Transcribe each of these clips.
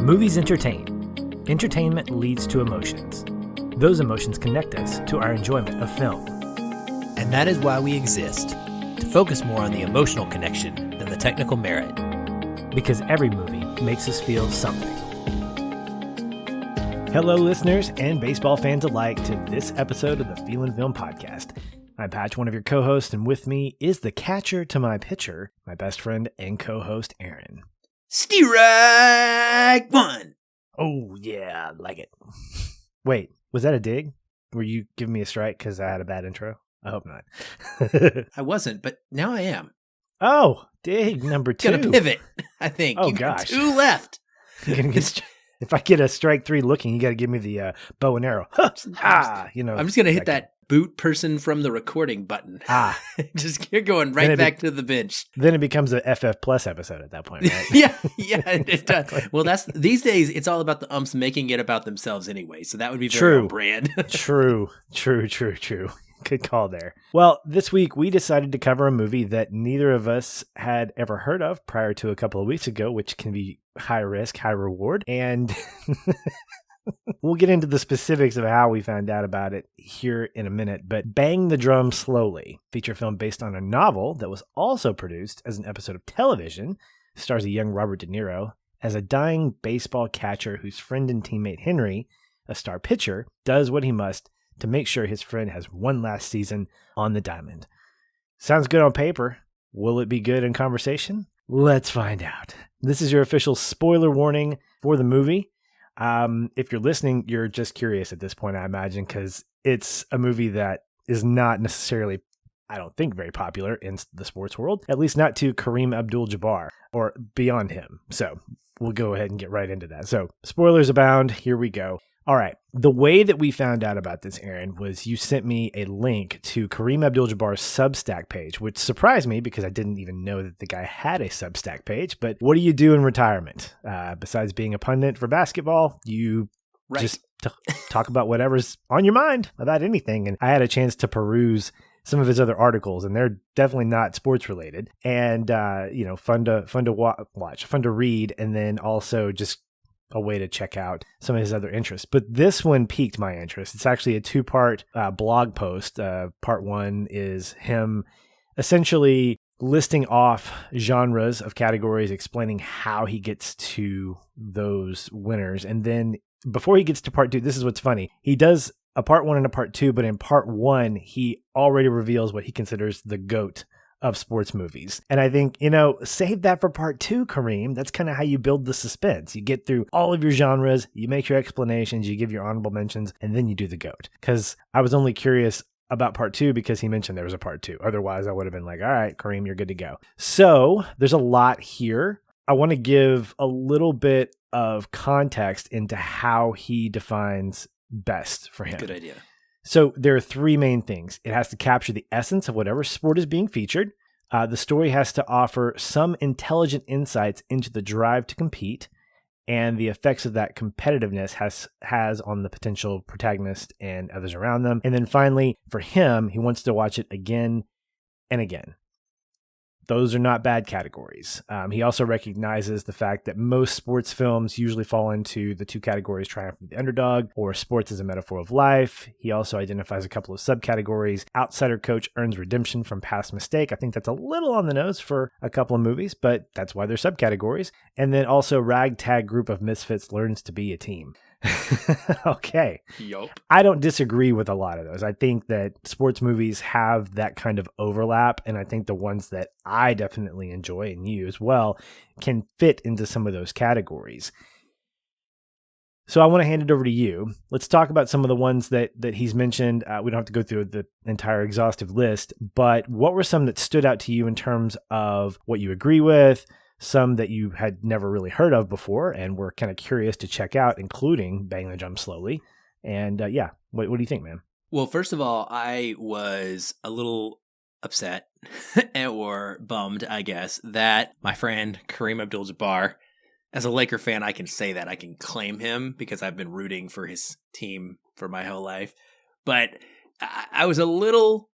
Movies entertain. Entertainment leads to emotions. Those emotions connect us to our enjoyment of film. And that is why we exist, to focus more on the emotional connection than the technical merit. Because every movie makes us feel something. Hello, listeners and baseball fans alike, to this episode of the Feelin Film podcast. I'm Patch, one of your co-hosts, and with me is the catcher to my pitcher, my best friend and co-host, Aaron. Strike one! Oh, yeah, I like it. Wait, was that a dig? Were you giving me a strike because I had a bad intro? I hope not. I wasn't, but now I am. Oh, dig number 2. Gonna pivot, I think. Oh, you got gosh. 2 left. If I get a strike 3 looking, you got to give me the bow and arrow. I'm just gonna hit that boot person from the recording button. Just you're going right back to the bench. Then it becomes a FF Plus episode at that point, right? yeah, it does. Well, that's these days. It's all about the umps making it about themselves anyway. So that would be very on brand. True. Good call there. Well, this week we decided to cover a movie that neither of us had ever heard of prior to a couple of weeks ago, which can be high risk, high reward. And we'll get into the specifics of how we found out about it here in a minute. But Bang the Drum Slowly, feature film based on a novel that was also produced as an episode of television, stars a young Robert De Niro as a dying baseball catcher whose friend and teammate Henry, a star pitcher, does what he must to make sure his friend has one last season on the diamond. Sounds good on paper. Will it be good in conversation? Let's find out. This is your official spoiler warning for the movie. If you're listening, you're just curious at this point, I imagine, because it's a movie that is not necessarily, I don't think, very popular in the sports world, at least not to Kareem Abdul-Jabbar or beyond him. So we'll go ahead and get right into that. So spoilers abound. Here we go. All right. The way that we found out about this, Aaron, was you sent me a link to Kareem Abdul-Jabbar's Substack page, which surprised me because I didn't even know that the guy had a Substack page. But what do you do in retirement? Besides being a pundit for basketball, you just talk about whatever's on your mind about anything. And I had a chance to peruse some of his other articles, and they're definitely not sports related. And, fun to watch, fun to read, and then also just a way to check out some of his other interests. But this one piqued my interest. It's actually a 2-part blog post. Part 1 is him essentially listing off genres of categories, explaining how he gets to those winners. And then before he gets to part 2, this is what's funny. He does a part 1 and a part 2, but in part 1, he already reveals what he considers the GOAT of sports movies. And I think, save that for part 2, Kareem. That's kind of how you build the suspense. You get through all of your genres, you make your explanations, you give your honorable mentions, and then you do the GOAT. Because I was only curious about part 2 because he mentioned there was a part 2. Otherwise, I would have been like, all right, Kareem, you're good to go. So there's a lot here. I want to give a little bit of context into how he defines best for him. Good idea. So there are 3 main things. It has to capture the essence of whatever sport is being featured. The story has to offer some intelligent insights into the drive to compete and the effects of that competitiveness has on the potential protagonist and others around them. And then finally, for him, he wants to watch it again and again. Those are not bad categories. He also recognizes the fact that most sports films usually fall into the 2 categories, triumph of the underdog or sports as a metaphor of life. He also identifies a couple of subcategories. Outsider coach earns redemption from past mistake. I think that's a little on the nose for a couple of movies, but that's why they're subcategories. And then also ragtag group of misfits learns to be a team. Okay. Yup. I don't disagree with a lot of those. I think that sports movies have that kind of overlap, and I think the ones that I definitely enjoy, and you as well, can fit into some of those categories. So I want to hand it over to you. Let's talk about some of the ones that he's mentioned. We don't have to go through the entire exhaustive list, but what were some that stood out to you in terms of what you agree with, some that you had never really heard of before and were kind of curious to check out, including Bang the Drum Slowly. And what do you think, man? Well, first of all, I was a little upset or bummed, I guess, that my friend Kareem Abdul-Jabbar, as a Laker fan, I can say that. I can claim him because I've been rooting for his team for my whole life. But I was a little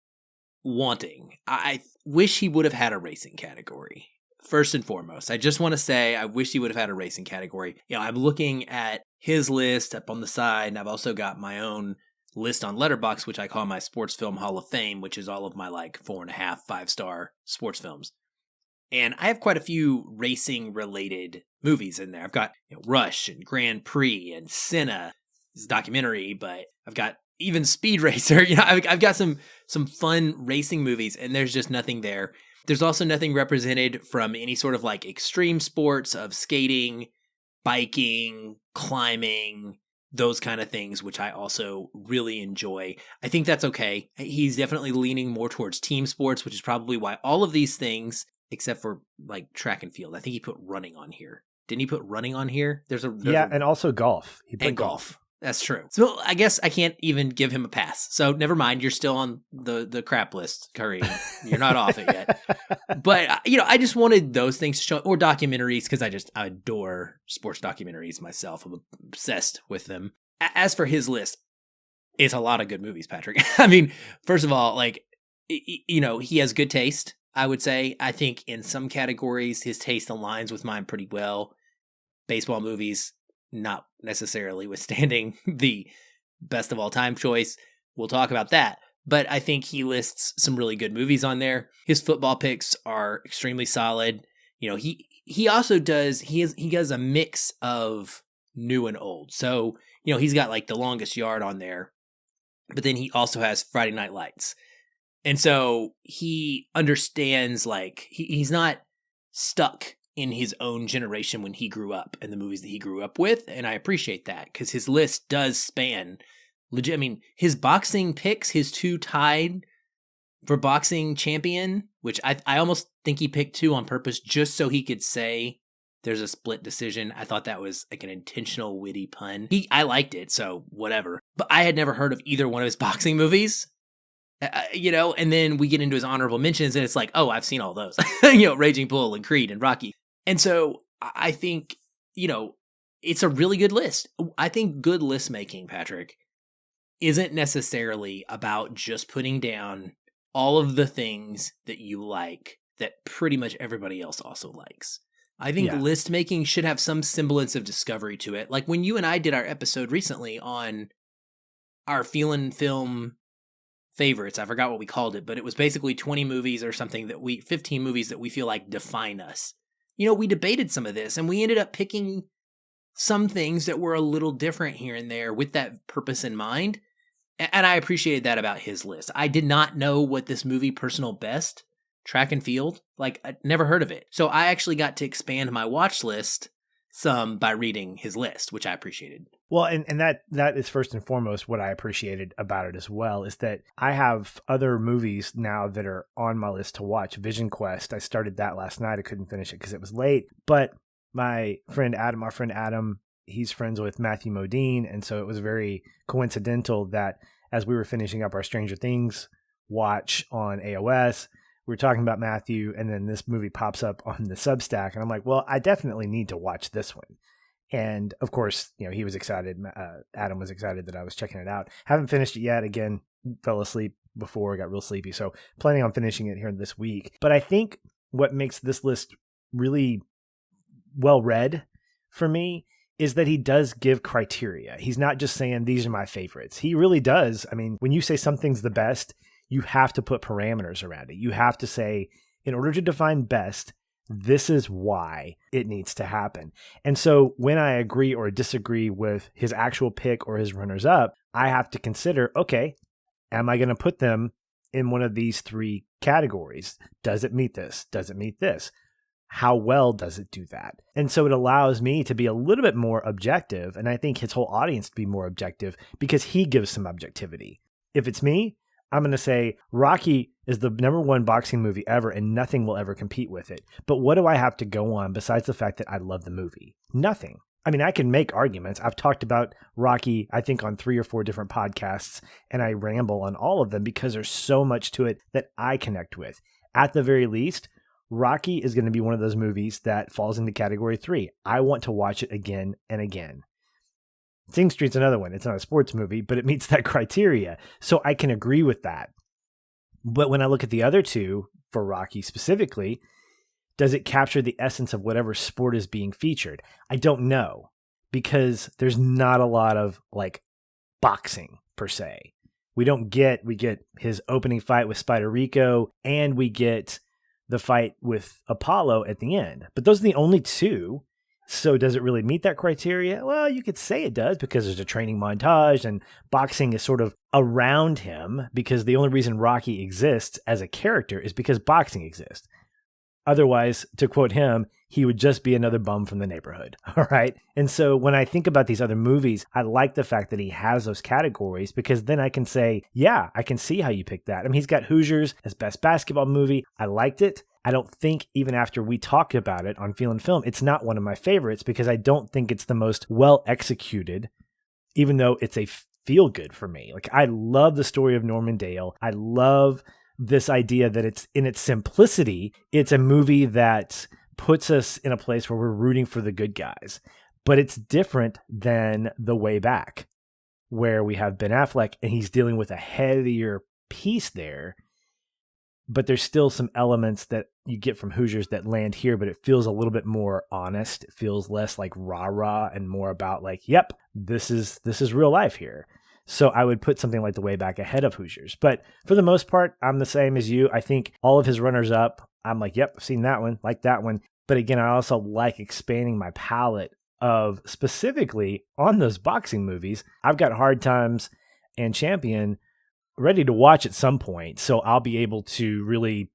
wanting. I wish he would have had a racing category first and foremost, I just want to say I wish he would have had a racing category. I'm looking at his list up on the side, and I've also got my own list on Letterboxd, which I call my Sports Film Hall of Fame, which is all of my 4.5, 5-star sports films. And I have quite a few racing related movies in there. I've got Rush and Grand Prix and Senna. It's a documentary, but I've got even Speed Racer. I've got some fun racing movies, and there's just nothing there. There's also nothing represented from any sort of extreme sports of skating, biking, climbing, those kind of things, which I also really enjoy. I think that's okay. He's definitely leaning more towards team sports, which is probably why all of these things, except for track and field, I think he put running on here. Didn't he put running on here? And also golf. He put golf. That's true. So I guess I can't even give him a pass. So never mind. You're still on the crap list, Kareem. You're not off it yet. But, I just wanted those things to show, or documentaries, because I adore sports documentaries myself. I'm obsessed with them. As for his list, it's a lot of good movies, Patrick. I mean, first of all, he has good taste, I would say. I think in some categories, his taste aligns with mine pretty well. Baseball movies, not necessarily withstanding the best of all time choice. We'll talk about that. But I think he lists some really good movies on there. His football picks are extremely solid. He also does a mix of new and old. So, he's got The Longest Yard on there, but then he also has Friday Night Lights. And so he understands, he's not stuck in his own generation when he grew up and the movies that he grew up with. And I appreciate that because his list does span legit. I mean, his boxing picks, his 2 tied for boxing champion, which I almost think he picked 2 on purpose just so he could say there's a split decision. I thought that was an intentional witty pun. I liked it, so whatever. But I had never heard of either one of his boxing movies. And then we get into his honorable mentions and it's I've seen all those, Raging Bull and Creed and Rocky. And so I think, it's a really good list. I think good list making, Patrick, isn't necessarily about just putting down all of the things that you like that pretty much everybody else also likes. I think list making should have some semblance of discovery to it. Like when you and I did our episode recently on our Feelin Film favorites, I forgot what we called it, but it was basically 20 movies or something 15 movies that we feel like define us. We debated some of this and we ended up picking some things that were a little different here and there with that purpose in mind. And I appreciated that about his list. I did not know what this movie, Personal Best, Track and Field, I never heard of it. So I actually got to expand my watch list some by reading his list, which I appreciated. Well, and that is first and foremost what I appreciated about it as well, is that I have other movies now that are on my list to watch. Vision Quest, I started that last night. I couldn't finish it because it was late. But our friend Adam, he's friends with Matthew Modine, and so it was very coincidental that as we were finishing up our Stranger Things watch on AOS, we were talking about Matthew, and then this movie pops up on the Substack, and I'm like, well, I definitely need to watch this one. And of course, he was excited. Adam was excited that I was checking it out. Haven't finished it yet. Again, fell asleep before, got real sleepy. So planning on finishing it here this week. But I think what makes this list really well read for me is that he does give criteria. He's not just saying these are my favorites. He really does. I mean, when you say something's the best, you have to put parameters around it. You have to say, in order to define best, this is why it needs to happen. And so when I agree or disagree with his actual pick or his runners up, I have to consider, okay, am I going to put them in one of these 3 categories? Does it meet this? Does it meet this? How well does it do that? And so it allows me to be a little bit more objective, and I think his whole audience to be more objective because he gives some objectivity. If it's me, I'm going to say Rocky is the #1 boxing movie ever and nothing will ever compete with it. But what do I have to go on besides the fact that I love the movie? Nothing. I mean, I can make arguments. I've talked about Rocky, I think, on 3 or 4 different podcasts, and I ramble on all of them because there's so much to it that I connect with. At the very least, Rocky is going to be one of those movies that falls into category 3. I want to watch it again and again. Sing Street's another one. It's not a sports movie, but it meets that criteria. So I can agree with that. But when I look at the other 2, for Rocky specifically, does it capture the essence of whatever sport is being featured? I don't know, because there's not a lot of like boxing per se. We get his opening fight with Spider Rico, and we get the fight with Apollo at the end. But those are the only two. So does it really meet that criteria? Well, you could say it does, because there's a training montage and boxing is sort of around him, because the only reason Rocky exists as a character is because boxing exists. Otherwise, to quote him, he would just be another bum from the neighborhood. All right. And so when I think about these other movies, I like the fact that he has those categories, because then I can say, yeah, I can see how you picked that. I mean, he's got Hoosiers as best basketball movie. I liked it. I don't think, even after we talked about it on Feelin Film, it's not one of my favorites, because I don't think it's the most well executed, even though it's a feel good for me. Like, I love the story of Norman Dale. I love this idea that it's in its simplicity. It's a movie that puts us in a place where we're rooting for the good guys, but it's different than The Way Back, where we have Ben Affleck and he's dealing with a heavier piece there, but there's still some elements that you get from Hoosiers that land here, but it feels a little bit more honest. It feels less like rah-rah and more about like, yep, this is real life here. So I would put something like The Way Back ahead of Hoosiers. But for the most part, I'm the same as you. I think all of his runners up, I'm like, yep, I've seen that one, like that one. But again, I also like expanding my palette of specifically on those boxing movies. I've got Hard Times and Champion ready to watch at some point. So I'll be able to really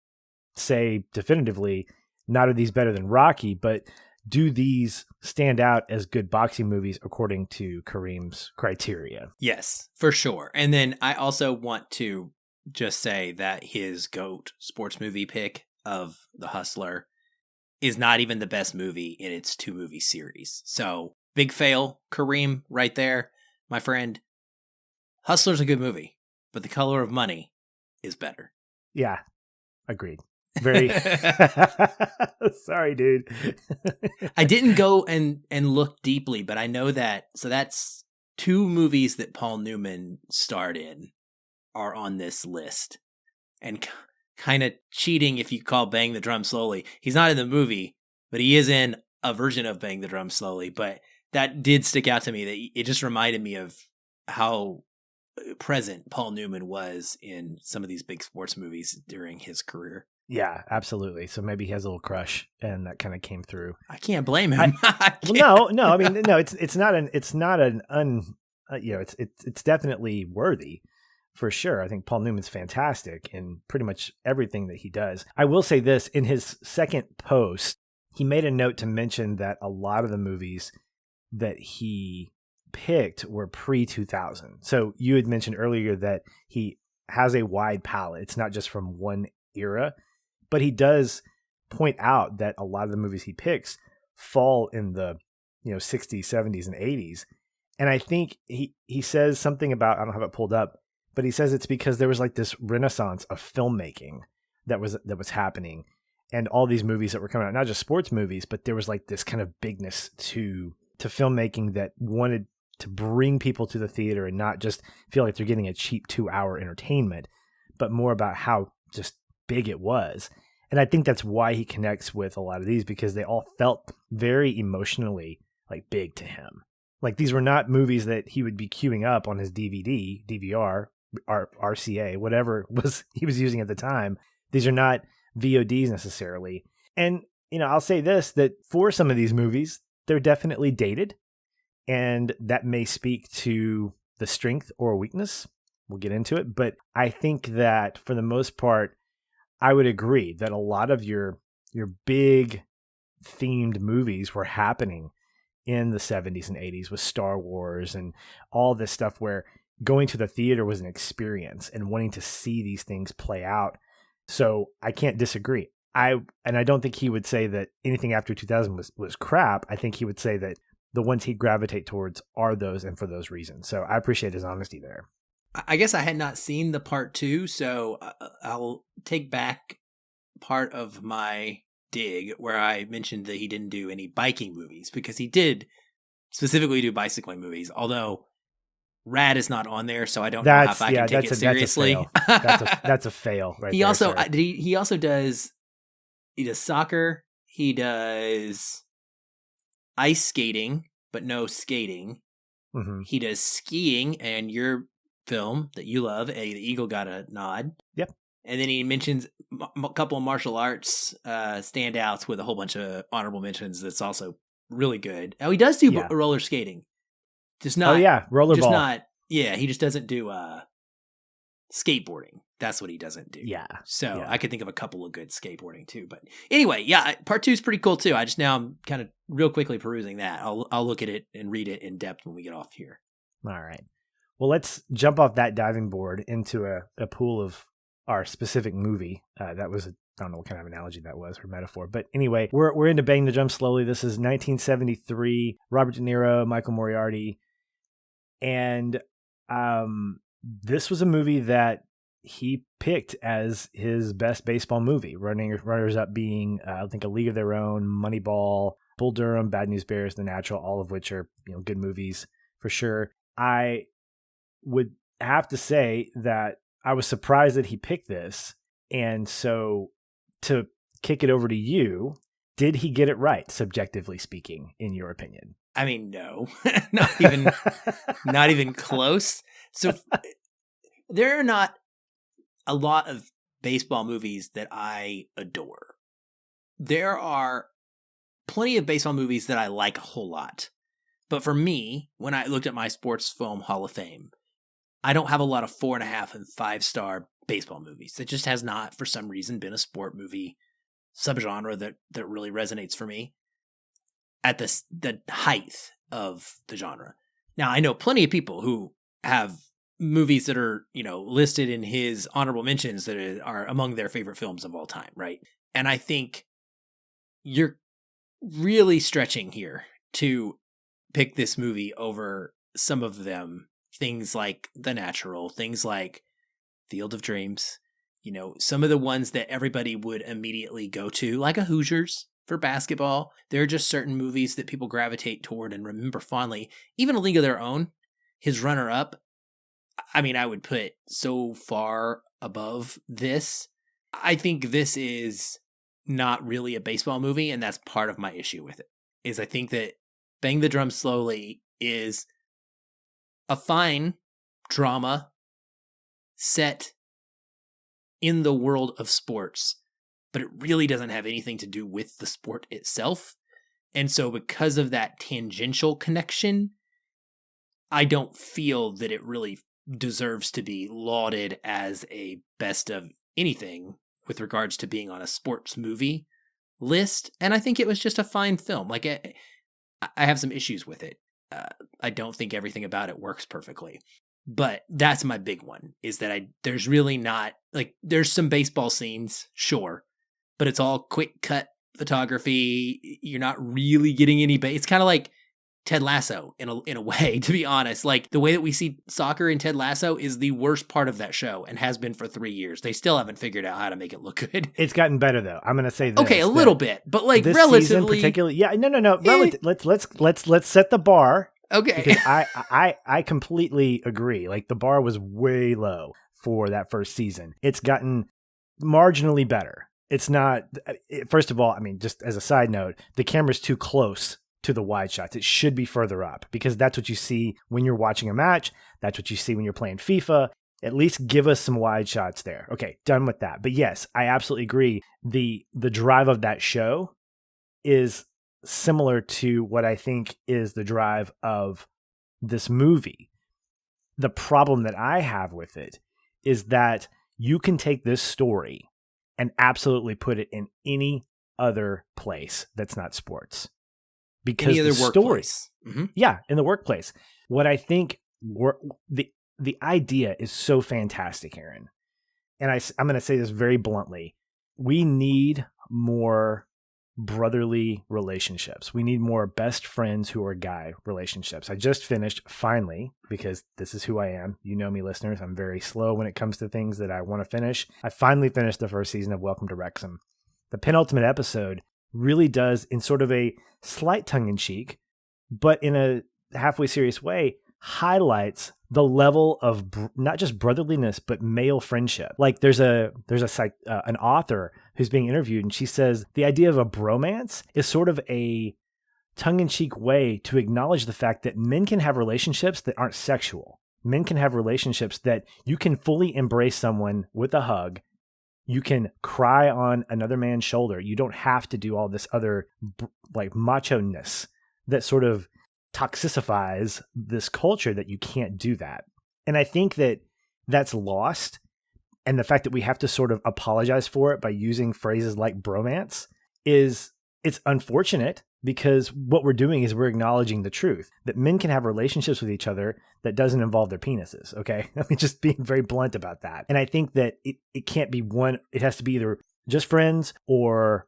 say definitively, not are these better than Rocky, but do these stand out as good boxing movies according to Kareem's criteria? Yes, for sure. And then I also want to just say that his GOAT sports movie pick of The Hustler is not even the best movie in its 2-movie series. So big fail, Kareem, right there, my friend. Hustler's a good movie, but The Color of Money is better. Yeah, agreed. Very sorry, dude. I didn't go and look deeply, but I know that. So that's 2 movies that Paul Newman starred in are on this list, and kind of cheating if you call Bang the Drum Slowly. He's not in the movie, but he is in a version of Bang the Drum Slowly. But that did stick out to me. That it just reminded me of how present Paul Newman was in some of these big sports movies during his career. Yeah, absolutely. So maybe he has a little crush, and that kind of came through. I can't blame him. Well, no. I mean, no. It's definitely worthy for sure. I think Paul Newman's fantastic in pretty much everything that he does. I will say this: in his second post, he made a note to mention that a lot of the movies that he picked were pre-2000. So you had mentioned earlier that he has a wide palette. It's not just from one era. But he does point out that a lot of the movies he picks fall in the 60s, 70s, and 80s. And I think he says something about, I don't have it pulled up, but he says it's because there was like this renaissance of filmmaking that was happening, and all these movies that were coming out, not just sports movies, but there was like this kind of bigness to filmmaking that wanted to bring people to the theater and not just feel like they're getting a cheap 2-hour entertainment, but more about how just big it was. And I think that's why he connects with a lot of these, because they all felt very emotionally like big to him. Like, these were not movies that he would be queuing up on his DVD, DVR, RCA, whatever he was using at the time. These are not VODs necessarily. And, I'll say this, that for some of these movies, they're definitely dated, and that may speak to the strength or weakness. We'll get into it. But I think that for the most part, I would agree that a lot of your big themed movies were happening in the 70s and 80s with Star Wars and all this stuff, where going to the theater was an experience and wanting to see these things play out. So I can't disagree. I don't think he would say that anything after 2000 was crap. I think he would say that the ones he'd gravitate towards are those, and for those reasons. So I appreciate his honesty there. I guess I had not seen the part 2, so I'll take back part of my dig where I mentioned that he didn't do any biking movies, because he did specifically do bicycling movies, although Rad is not on there, so I don't know if I can take it seriously. That's a fail right he there. Also he does soccer, He does ice skating, but no skating. Mm-hmm. He does skiing, and your film that you love, The Eagle got a nod. Yep. And then he mentions a couple of martial arts standouts with a whole bunch of honorable mentions that's also really good. Oh, he does do roller skating. Just not. Oh, yeah. Rollerball. Just not. Yeah, he just doesn't do skateboarding. That's what he doesn't do. Yeah. So I could think of a couple of good skateboarding too. But anyway, yeah, part 2 is pretty cool too. I'm kind of real quickly perusing that. I'll look at it and read it in depth when we get off here. All right. Well, let's jump off that diving board into a pool of our specific movie. That was, I don't know what kind of analogy that was or metaphor. But anyway, we're into Bang the Drum Slowly. This is 1973, Robert De Niro, Michael Moriarty. And this was a movie that he picked as his best baseball movie. Runners up being, I think, A League of Their Own, Moneyball, Bull Durham, Bad News Bears, The Natural, all of which are good movies for sure. I would have to say that I was surprised that he picked this. And so to kick it over to you, did he get it right, subjectively speaking, in your opinion? I mean, no, not even close. So there are not a lot of baseball movies that I adore. There are plenty of baseball movies that I like a whole lot. But for me, when I looked at my Sports Film Hall of Fame, I don't have a lot of 4.5 and 5-star baseball movies. It just has not, for some reason, been a sport movie subgenre that really resonates for me at the height of the genre. Now, I know plenty of people who have movies that are, listed in his honorable mentions that are among their favorite films of all time, right? And I think you're really stretching here to pick this movie over some of them. Things like The Natural, things like Field of Dreams, some of the ones that everybody would immediately go to, like a Hoosiers for basketball. There are just certain movies that people gravitate toward and remember fondly. Even A League of Their Own, his runner-up, I mean, I would put so far above this. I think this is not really a baseball movie, and that's part of my issue with it, is I think that Bang the Drum Slowly is a fine drama set in the world of sports, but it really doesn't have anything to do with the sport itself. And so because of that tangential connection, I don't feel that it really deserves to be lauded as a best of anything with regards to being on a sports movie list. And I think it was just a fine film. Like, I have some issues with it. I don't think everything about it works perfectly. But that's my big one, is that there's really not, like, there's some baseball scenes, sure, but it's all quick cut photography. You're not really getting any It's kind of like Ted Lasso in a way, to be honest. Like, the way that we see soccer in Ted Lasso is the worst part of that show and has been for 3 years. They still haven't figured out how to make it look good. It's gotten better though. I'm going to say this. Okay, a little bit, but like this relatively. Season particularly, yeah, no. Let's set the bar. Okay. Because I completely agree. Like, the bar was way low for that first season. It's gotten marginally better. It's not. First of all, I mean, just as a side note, the camera's too close to the wide shots. It should be further up, because that's what you see when you're watching a match. That's what you see when you're playing FIFA. At least give us some wide shots there. Okay, done with that. But yes, I absolutely agree. The drive of that show is similar to what I think is the drive of this movie. The problem that I have with it is that you can take this story and absolutely put it in any other place that's not sports. Because any other the workplace. Mm-hmm. Yeah, in the workplace. What I think the idea is so fantastic, Aaron. And I'm going to say this very bluntly. We need more brotherly relationships. We need more best friends who are guy relationships. I just finished, finally, because this is who I am. You know me, listeners. I'm very slow when it comes to things that I want to finish. I finally finished the first season of Welcome to Wrexham. The penultimate episode really does, in sort of a slight tongue-in-cheek, but in a halfway serious way, highlights the level of not just brotherliness, but male friendship. Like there's an author who's being interviewed, and she says the idea of a bromance is sort of a tongue-in-cheek way to acknowledge the fact that men can have relationships that aren't sexual. Men can have relationships that you can fully embrace someone with a hug. You can cry on another man's shoulder. You don't have to do all this other like macho-ness that sort of toxicifies this culture that you can't do that. And I think that that's lost. And the fact that we have to sort of apologize for it by using phrases like bromance it's unfortunate, because what we're doing is we're acknowledging the truth that men can have relationships with each other that doesn't involve their penises. Okay. I mean, just being very blunt about that. And I think that it can't be one, it has to be either just friends or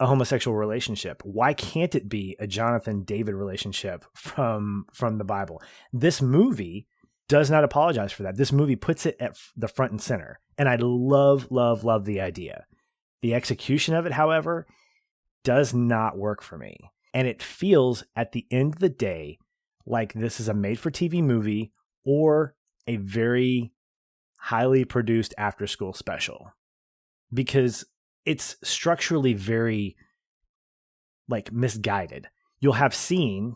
a homosexual relationship. Why can't it be a Jonathan David relationship from the Bible? This movie does not apologize for that. This movie puts it at the front and center. And I love the idea. The execution of it, however, does not work for me. And it feels at the end of the day like this is a made-for-TV movie or a very highly produced after-school special, because it's structurally very like misguided. You'll have scene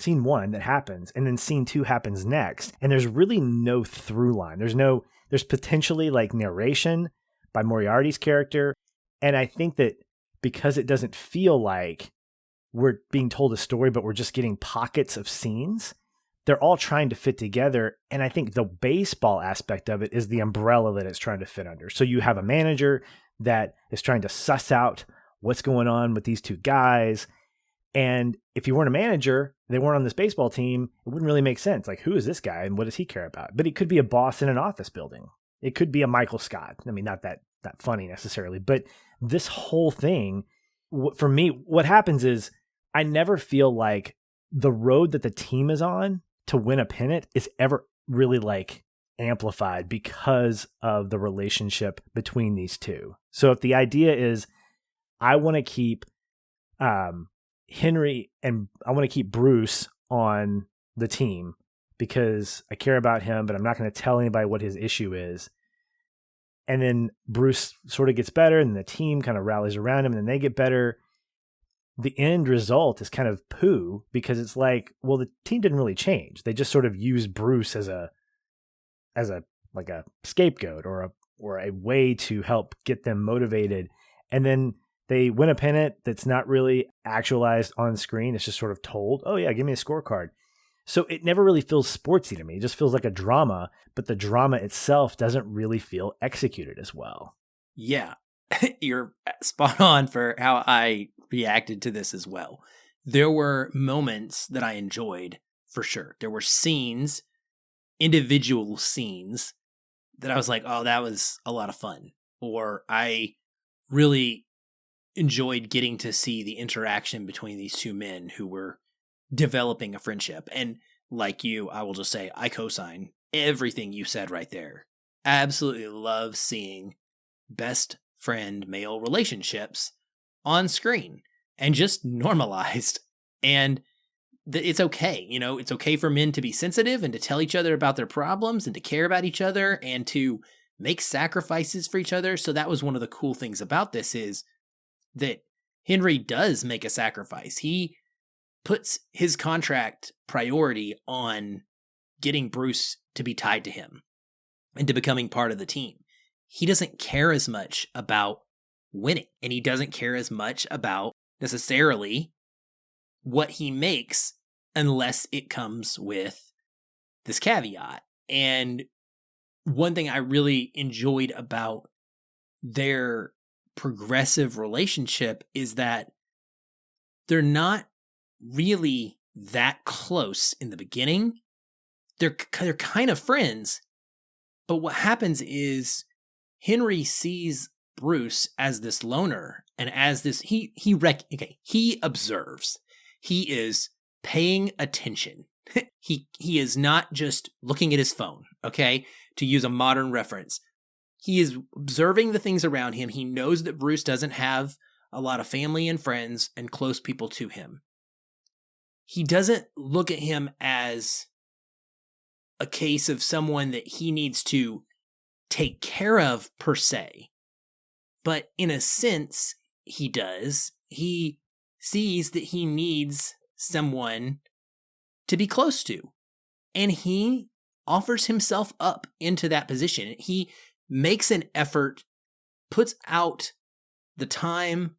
one that happens, and then scene two happens next, and there's really no through line. There's potentially like narration by Moriarty's character, and I think that because it doesn't feel like we're being told a story, but we're just getting pockets of scenes, they're all trying to fit together. And I think the baseball aspect of it is the umbrella that it's trying to fit under. So you have a manager that is trying to suss out what's going on with these two guys. And if you weren't a manager, they weren't on this baseball team, it wouldn't really make sense. Like, who is this guy and what does he care about? But it could be a boss in an office building. It could be a Michael Scott. I mean, not that funny necessarily, but this whole thing, for me, what happens is I never feel like the road that the team is on to win a pennant is ever really like amplified because of the relationship between these two. So if the idea is I want to keep Henry and I want to keep Bruce on the team because I care about him, but I'm not going to tell anybody what his issue is. And then Bruce sort of gets better and the team kind of rallies around him and then they get better. The end result is kind of poo, because it's like, well, the team didn't really change. They just sort of used Bruce as a like a scapegoat or a way to help get them motivated. And then they win a pennant that's not really actualized on screen. It's just sort of told, oh yeah, give me a scorecard. So it never really feels sportsy to me. It just feels like a drama, but the drama itself doesn't really feel executed as well. Yeah, you're spot on for how I reacted to this as well. There were moments that I enjoyed for sure. There were scenes, individual scenes that I was like, oh, that was a lot of fun. Or I really enjoyed getting to see the interaction between these two men who were developing a friendship. And like you, I will just say, I co-sign everything you said right there. Absolutely love seeing best friend male relationships on screen and just normalized. And it's okay. You know, it's okay for men to be sensitive and to tell each other about their problems and to care about each other and to make sacrifices for each other. So that was one of the cool things about this, is that Henry does make a sacrifice. He puts his contract priority on getting Bruce to be tied to him and to becoming part of the team. He doesn't care as much about winning, and he doesn't care as much about necessarily what he makes unless it comes with this caveat. And one thing I really enjoyed about their progressive relationship is that they're not really that close in the beginning. They're kind of friends, but what happens is Henry sees Bruce as this loner and as this he observes. He is paying attention. He is not just looking at his phone, okay? To use a modern reference. He is observing the things around him. He knows that Bruce doesn't have a lot of family and friends and close people to him. He doesn't look at him as a case of someone that he needs to take care of per se. But in a sense, he does. He sees that he needs someone to be close to. And he offers himself up into that position. He makes an effort, puts out the time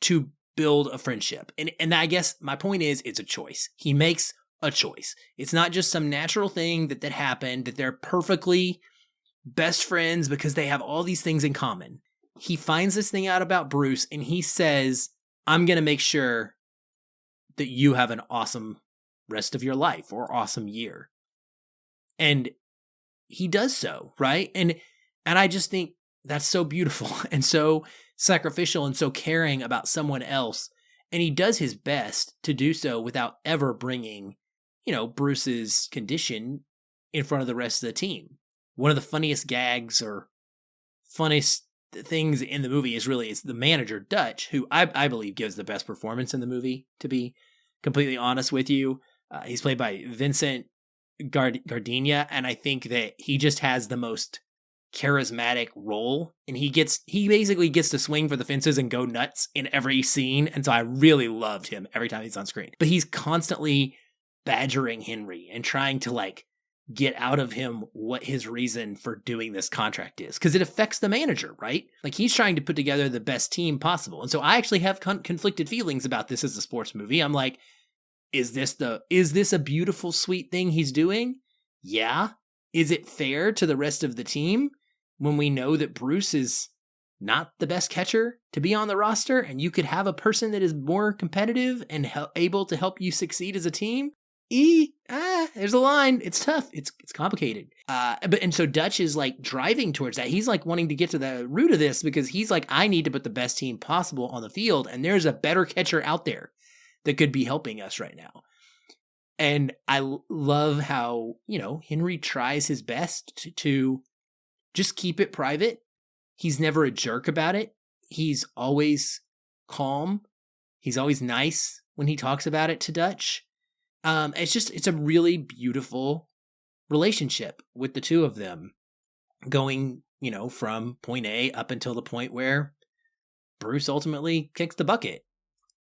to build a friendship. And I guess my point is, it's a choice. He makes a choice. It's not just some natural thing that happened, that they're perfectly best friends because they have all these things in common. He finds this thing out about Bruce and he says, I'm going to make sure that you have an awesome rest of your life or awesome year. And he does so, right? And I just think that's so beautiful and so sacrificial and so caring about someone else. And he does his best to do so without ever bringing, Bruce's condition in front of the rest of the team. One of the funniest gags or funniest things in the movie is the manager, Dutch, who I believe gives the best performance in the movie, to be completely honest with you. He's played by Vincent Gardenia, and I think that he just has the most charismatic role, and he basically gets to swing for the fences and go nuts in every scene, and so I really loved him every time he's on screen. But he's constantly badgering Henry and trying to get out of him what his reason for doing this contract is, because it affects the manager, right? He's trying to put together the best team possible. And so I actually have conflicted feelings about this as a sports movie. I'm like, is this a beautiful, sweet thing he's doing? Yeah. Is it fair to the rest of the team when we know that Bruce is not the best catcher to be on the roster and you could have a person that is more competitive and able to help you succeed as a team? There's a line. It's tough. It's complicated. And so Dutch is driving towards that. He's wanting to get to the root of this because he's I need to put the best team possible on the field. And there's a better catcher out there that could be helping us right now. And I love how, Henry tries his best to just keep it private. He's never a jerk about it. He's always calm. He's always nice when he talks about it to Dutch. It's a really beautiful relationship with the two of them going, from point A up until the point where Bruce ultimately kicks the bucket.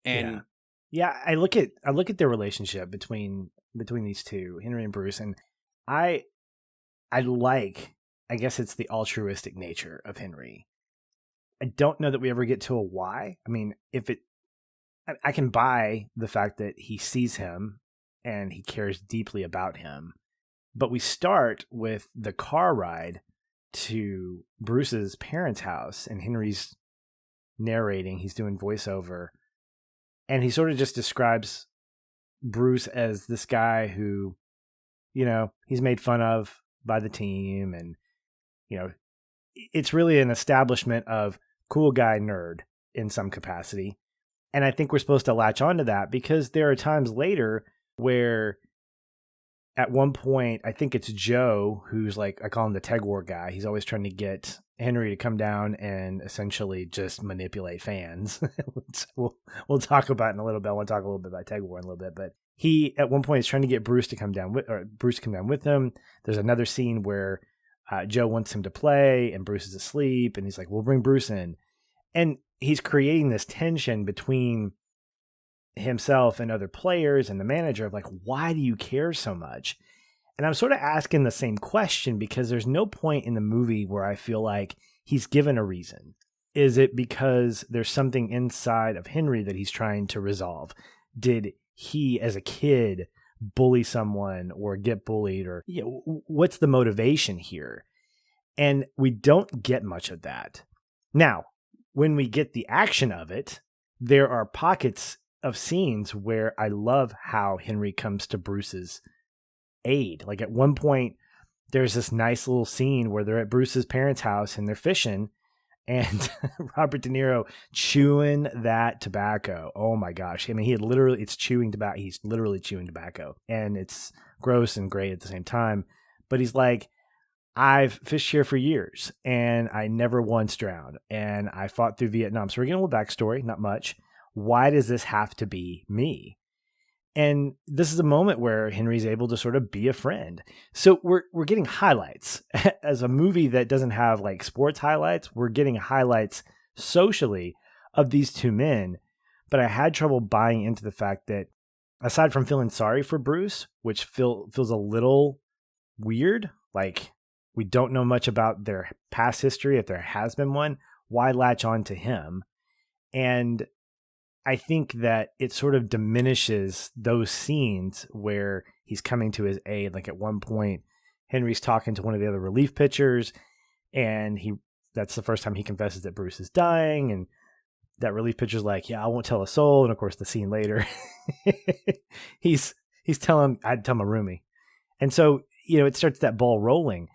And yeah, I look at their relationship between these two, Henry and Bruce, and I guess it's the altruistic nature of Henry. I don't know that we ever get to a why. I mean, I can buy the fact that he sees him and he cares deeply about him. But we start with the car ride to Bruce's parents' house, and Henry's narrating, he's doing voiceover, and he sort of just describes Bruce as this guy who, he's made fun of by the team, and, it's really an establishment of cool guy nerd in some capacity. And I think we're supposed to latch onto that because there are times later where at one point, I think it's Joe who's I call him the Teg War guy. He's always trying to get Henry to come down and essentially just manipulate fans. We'll talk about it in a little bit. I want to talk a little bit about Teg War in a little bit, but he at one point is trying to get Bruce to come down with him. There's another scene where Joe wants him to play and Bruce is asleep, and he's like, "We'll bring Bruce in," and he's creating this tension between himself and other players and the manager of why do you care so much? And I'm sort of asking the same question because there's no point in the movie where I feel like he's given a reason. Is it because there's something inside of Henry that he's trying to resolve? Did he as a kid bully someone or get bullied, or what's the motivation here? And we don't get much of that. Now, when we get the action of it, there are pockets of scenes where I love how Henry comes to Bruce's aid. At one point, there's this nice little scene where they're at Bruce's parents' house and they're fishing, and Robert De Niro chewing that tobacco. Oh my gosh. I mean, it's chewing tobacco. He's literally chewing tobacco, and it's gross and great at the same time. But he's like, I've fished here for years and I never once drowned, and I fought through Vietnam. So we're getting a little backstory, not much. Why does this have to be me? And this is a moment where Henry's able to sort of be a friend. So we're getting highlights as a movie that doesn't have like sports highlights. We're getting highlights socially of these two men. But I had trouble buying into the fact that aside from feeling sorry for Bruce, which feels a little weird, like we don't know much about their past history, if there has been one, why latch on to him? And I think that it sort of diminishes those scenes where he's coming to his aid. Like at one point, Henry's talking to one of the other relief pitchers, and that's the first time he confesses that Bruce is dying. And that relief pitcher's like, yeah, I won't tell a soul. And of course, the scene later, he's telling, I'd tell my roomie. And so, it starts that ball rolling.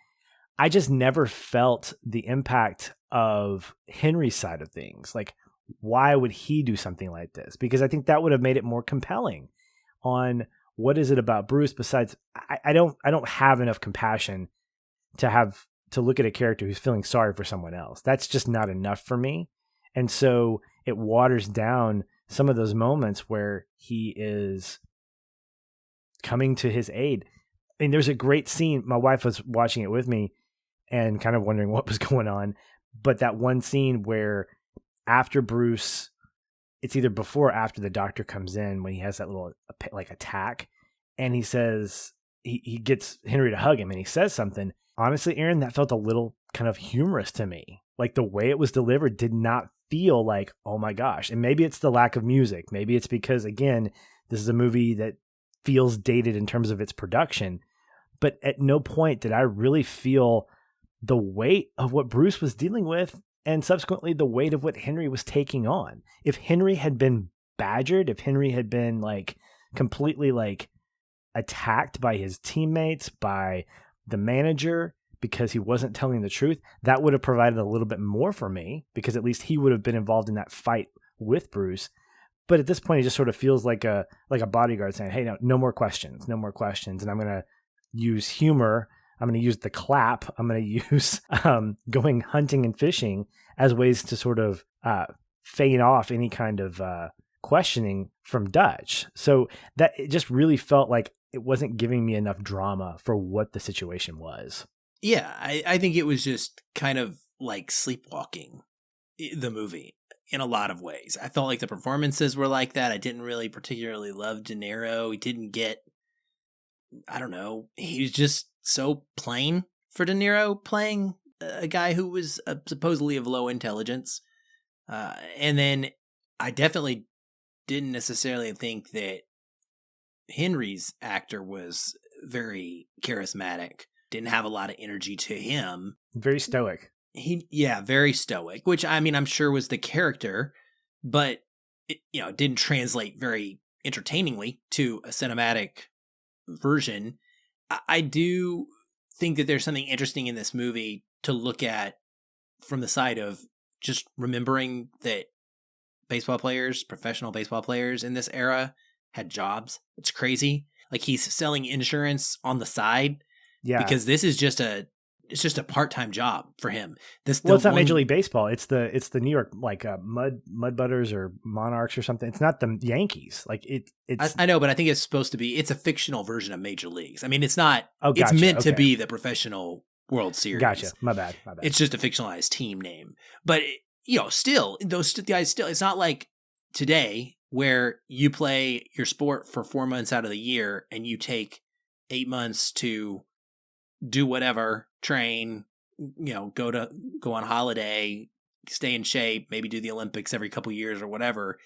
I just never felt the impact of Henry's side of things. Like, why would he do something like this? Because I think that would have made it more compelling on what is it about Bruce besides I don't have enough compassion to look at a character who's feeling sorry for someone else. That's just not enough for me. And so it waters down some of those moments where he is coming to his aid. I mean, there's a great scene. My wife was watching it with me and kind of wondering what was going on. But that one scene where after Bruce, it's either before or after the doctor comes in when he has that little like attack, and he says he gets Henry to hug him and he says something. Honestly, Aaron, that felt a little kind of humorous to me. Like the way it was delivered did not feel like, oh my gosh. And maybe it's the lack of music. Maybe it's because, again, this is a movie that feels dated in terms of its production. But at no point did I really feel the weight of what Bruce was dealing with, and subsequently the weight of what Henry was taking on. If Henry had been badgered, if Henry had been like completely like attacked by his teammates, by the manager, because he wasn't telling the truth, that would have provided a little bit more for me, because at least he would have been involved in that fight with Bruce. But at this point, he just sort of feels like a bodyguard saying, hey, no more questions. And I'm going to use humor. I'm going to use the clap. I'm going to use going hunting and fishing as ways to sort of fade off any kind of questioning from Dutch. So that it just really felt like it wasn't giving me enough drama for what the situation was. Yeah, I think it was just kind of like sleepwalking, the movie, in a lot of ways. I felt like the performances were like that. I didn't really particularly love De Niro. He didn't get, I don't know, he was just so plain for De Niro playing a guy who was supposedly of low intelligence. And then I definitely didn't necessarily think that Henry's actor was very charismatic. Didn't have a lot of energy to him. Very stoic. Very stoic, which I mean, I'm sure was the character, but it didn't translate very entertainingly to a cinematic version. I do think that there's something interesting in this movie to look at from the side of just remembering that professional baseball players in this era had jobs. It's crazy. Like he's selling insurance on the side. Yeah. Because this is just a part-time job for him. It's not Major League Baseball. It's the New York like Mudbutters or Monarchs or something. It's not the Yankees. Like it's. I know, but I think it's supposed to be. It's a fictional version of Major Leagues. I mean, it's not. Oh, gotcha. It's meant to be the professional World Series. Gotcha. My bad. It's just a fictionalized team name, but still those guys still. It's not like today where you play your sport for 4 months out of the year and you take 8 months to do whatever, train, go on holiday, stay in shape, maybe do the Olympics every couple years or whatever.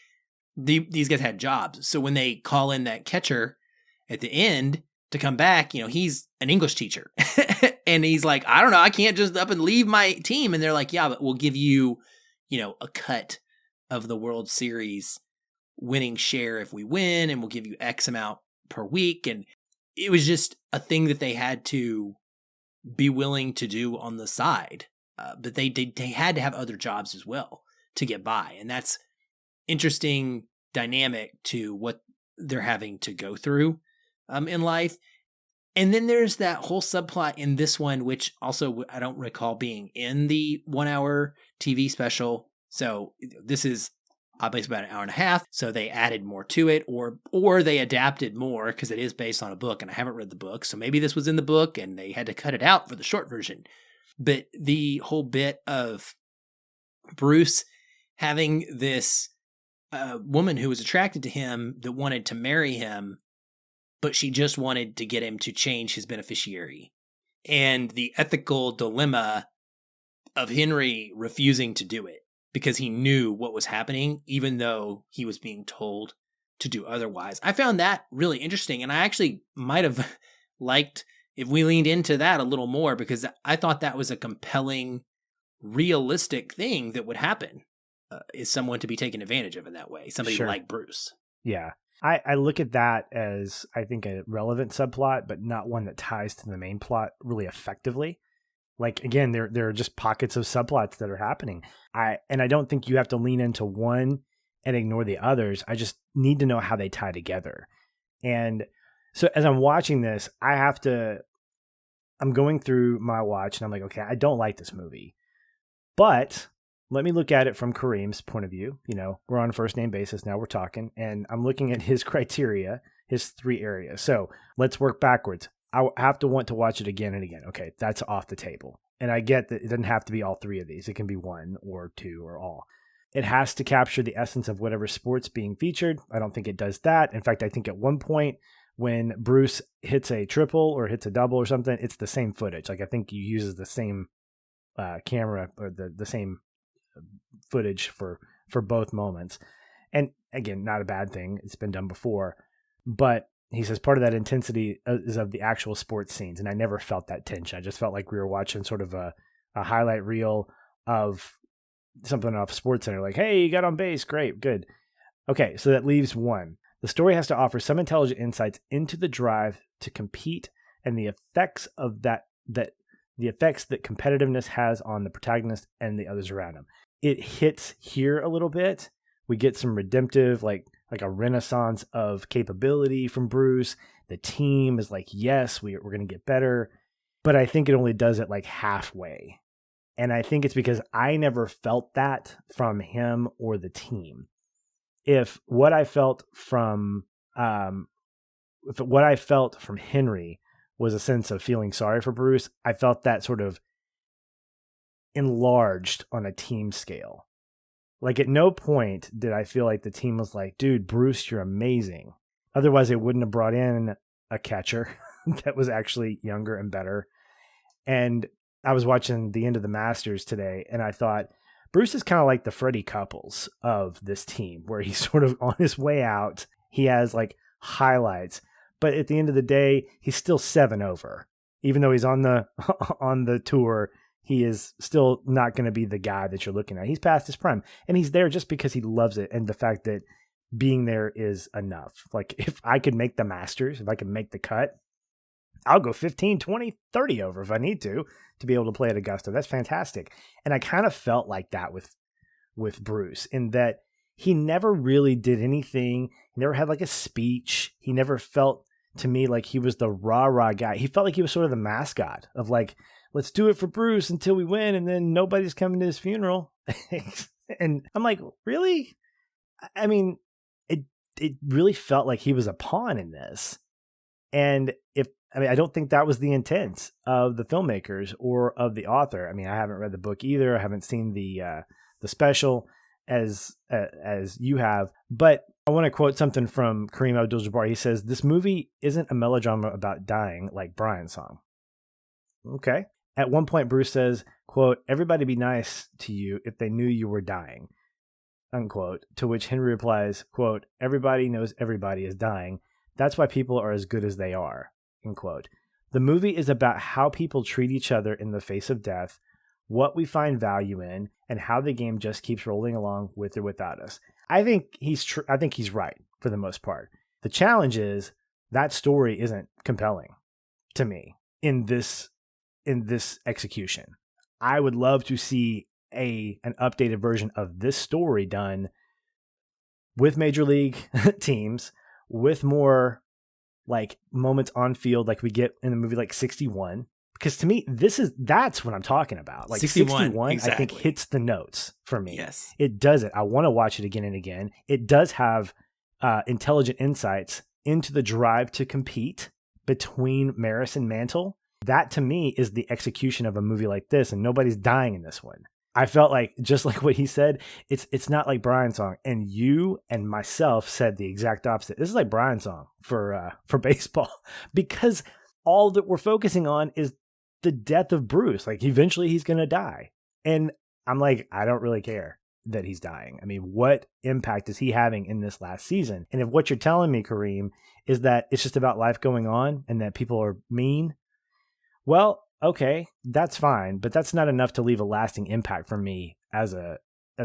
These guys had jobs. So when they call in that catcher at the end to come back, he's an English teacher. And he's like, I don't know, I can't just up and leave my team. And they're like, yeah, but we'll give you, a cut of the World Series winning share if we win, and we'll give you X amount per week. And it was just a thing that they had to be willing to do on the side. But they had to have other jobs as well to get by. And that's interesting dynamic to what they're having to go through in life. And then there's that whole subplot in this one, which also I don't recall being in the 1 hour TV special. So this is obviously it's about an hour and a half, so they added more to it, or they adapted more because it is based on a book, and I haven't read the book, so maybe this was in the book and they had to cut it out for the short version. But the whole bit of Bruce having this woman who was attracted to him that wanted to marry him, but she just wanted to get him to change his beneficiary, and the ethical dilemma of Henry refusing to do it because he knew what was happening, even though he was being told to do otherwise. I found that really interesting, and I actually might have liked if we leaned into that a little more, because I thought that was a compelling, realistic thing that would happen, is someone to be taken advantage of in that way, somebody like Bruce. Yeah. I look at that as, I think, a relevant subplot, but not one that ties to the main plot really effectively. Like, again, there are just pockets of subplots that are happening. I don't think you have to lean into one and ignore the others. I just need to know how they tie together. And so as I'm watching this, I'm going through my watch and I'm like, okay, I don't like this movie, but let me look at it from Kareem's point of view. You know, we're on a first name basis now, we're talking, and I'm looking at his criteria, his 3 areas. So let's work backwards. I have to want to watch it again and again. Okay, that's off the table. And I get that it doesn't have to be all 3 of these. It can be 1 or 2 or all. It has to capture the essence of whatever sport's being featured. I don't think it does that. In fact, I think at one point when Bruce hits a triple or hits a double or something, it's the same footage. Like, I think he uses the same camera or the same footage for both moments. And again, not a bad thing. It's been done before. But he says part of that intensity is of the actual sports scenes. And I never felt that tension. I just felt like we were watching sort of a highlight reel of something off SportsCenter. Like, hey, you got on base. Great. Good. Okay. So that leaves 1. The story has to offer some intelligent insights into the drive to compete and the effects of the effects that competitiveness has on the protagonist and the others around him. It hits here a little bit. We get some redemptive, like a renaissance of capability from Bruce. The team is like, yes, we're going to get better. But I think it only does it like halfway. And I think it's because I never felt that from him or the team. If what I felt from Henry was a sense of feeling sorry for Bruce, I felt that sort of enlarged on a team scale. Like, at no point did I feel like the team was like, dude, Bruce, you're amazing. Otherwise, they wouldn't have brought in a catcher that was actually younger and better. And I was watching the end of the Masters today, and I thought, Bruce is kind of like the Freddie Couples of this team, where he's sort of on his way out. He has like highlights, but at the end of the day, he's still 7 over. Even though he's on the tour, he is still not going to be the guy that you're looking at. He's past his prime, and he's there just because he loves it. And the fact that being there is enough. Like, if I could make the Masters, if I could make the cut, I'll go 15, 20, 30 over if I need to be able to play at Augusta. That's fantastic. And I kind of felt like that with Bruce, in that he never really did anything. He never had like a speech. He never felt to me like he was the rah-rah guy. He felt like he was sort of the mascot of like, let's do it for Bruce until we win, and then nobody's coming to his funeral. And I'm like, really? I mean, it really felt like he was a pawn in this. And I don't think that was the intent of the filmmakers or of the author. I mean, I haven't read the book either. I haven't seen the special as you have. But I want to quote something from Kareem Abdul-Jabbar. He says, "This movie isn't a melodrama about dying like Brian's song." Okay. At one point, Bruce says, quote, "Everybody be nice to you if they knew you were dying," unquote. To which Henry replies, quote, "Everybody knows everybody is dying. That's why people are as good as they are," end quote. The movie is about how people treat each other in the face of death, what we find value in, and how the game just keeps rolling along with or without us. I think he's right for the most part. The challenge is that story isn't compelling to me in this execution. I would love to see an updated version of this story done with major league teams, with more like moments on field like we get in a movie like 61, Because to me, that's what I'm talking about. Like 61 exactly. I think hits the notes for me. Yes. It does it. I want to watch it again and again. It does have intelligent insights into the drive to compete between Maris and Mantle. That to me is the execution of a movie like this, and nobody's dying in this one. I felt like, just like what he said, it's not like Brian's song. And you and myself said the exact opposite. This is like Brian's song for baseball, because all that we're focusing on is the death of Bruce. Like, eventually he's going to die. And I'm like, I don't really care that he's dying. I mean, what impact is he having in this last season? And if what you're telling me, Kareem, is that it's just about life going on and that people are mean, well, okay, that's fine, but that's not enough to leave a lasting impact for me as a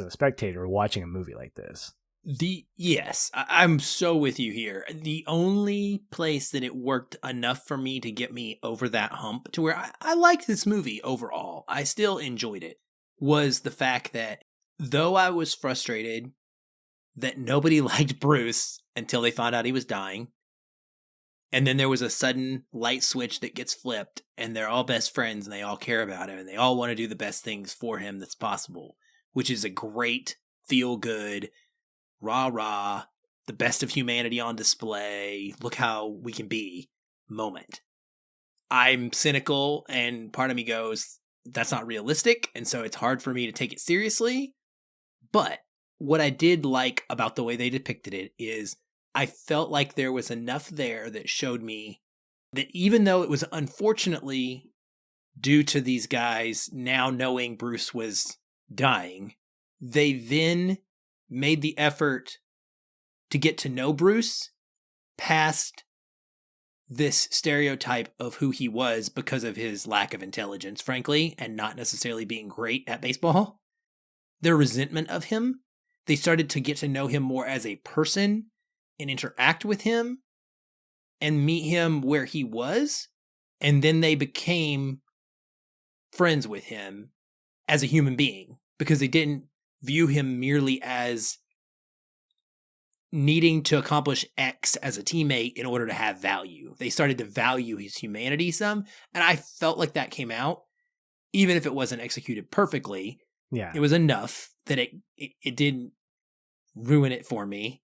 spectator watching a movie like this. Yes, I'm so with you here. The only place that it worked enough for me to get me over that hump to where I liked this movie overall, I still enjoyed it, was the fact that though I was frustrated that nobody liked Bruce until they found out he was dying, and then there was a sudden light switch that gets flipped, and they're all best friends, and they all care about him, and they all want to do the best things for him that's possible, which is a great, feel-good, rah-rah, the best of humanity on display, look how we can be moment. I'm cynical, and part of me goes, that's not realistic, and so it's hard for me to take it seriously. But what I did like about the way they depicted it is I felt like there was enough there that showed me that even though it was unfortunately due to these guys now knowing Bruce was dying, they then made the effort to get to know Bruce past this stereotype of who he was because of his lack of intelligence, frankly, and not necessarily being great at baseball. Their resentment of him, they started to get to know him more as a person and interact with him and meet him where he was. And then they became friends with him as a human being because they didn't view him merely as needing to accomplish X as a teammate in order to have value. They started to value his humanity some. And I felt like that came out, even if it wasn't executed perfectly. Yeah. It was enough that it didn't ruin it for me.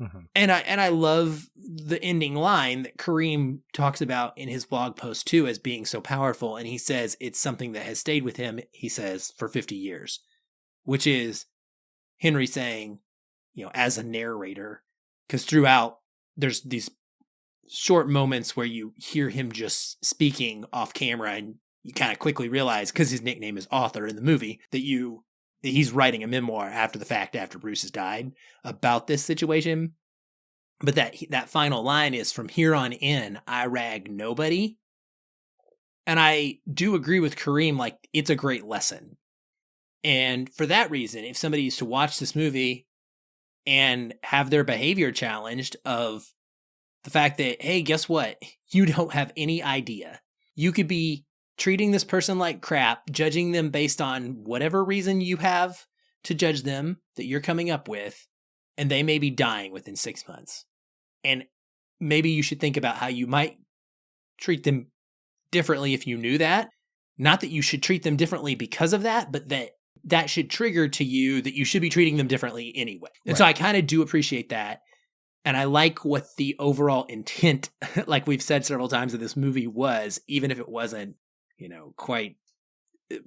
Mm-hmm. And I love the ending line that Kareem talks about in his blog post too as being so powerful. And he says it's something that has stayed with him, he says, for 50 years, which is Henry saying, you know, as a narrator, because throughout there's these short moments where you hear him just speaking off camera and you kind of quickly realize, because his nickname is author in the movie, that he's writing a memoir after the fact, after Bruce has died, about this situation. But that final line is, from here on in, I rag nobody. And I do agree with Kareem, like, it's a great lesson. And for that reason, if somebody used to watch this movie and have their behavior challenged of the fact that, hey, guess what? You don't have any idea. You could be treating this person like crap, judging them based on whatever reason you have to judge them that you're coming up with, and they may be dying within 6 months. And maybe you should think about how you might treat them differently if you knew that. Not that you should treat them differently because of that, but that should trigger to you that you should be treating them differently anyway. And so I kind of do appreciate that. And I like what the overall intent, like we've said several times, of this movie was, even if it wasn't, you know, quite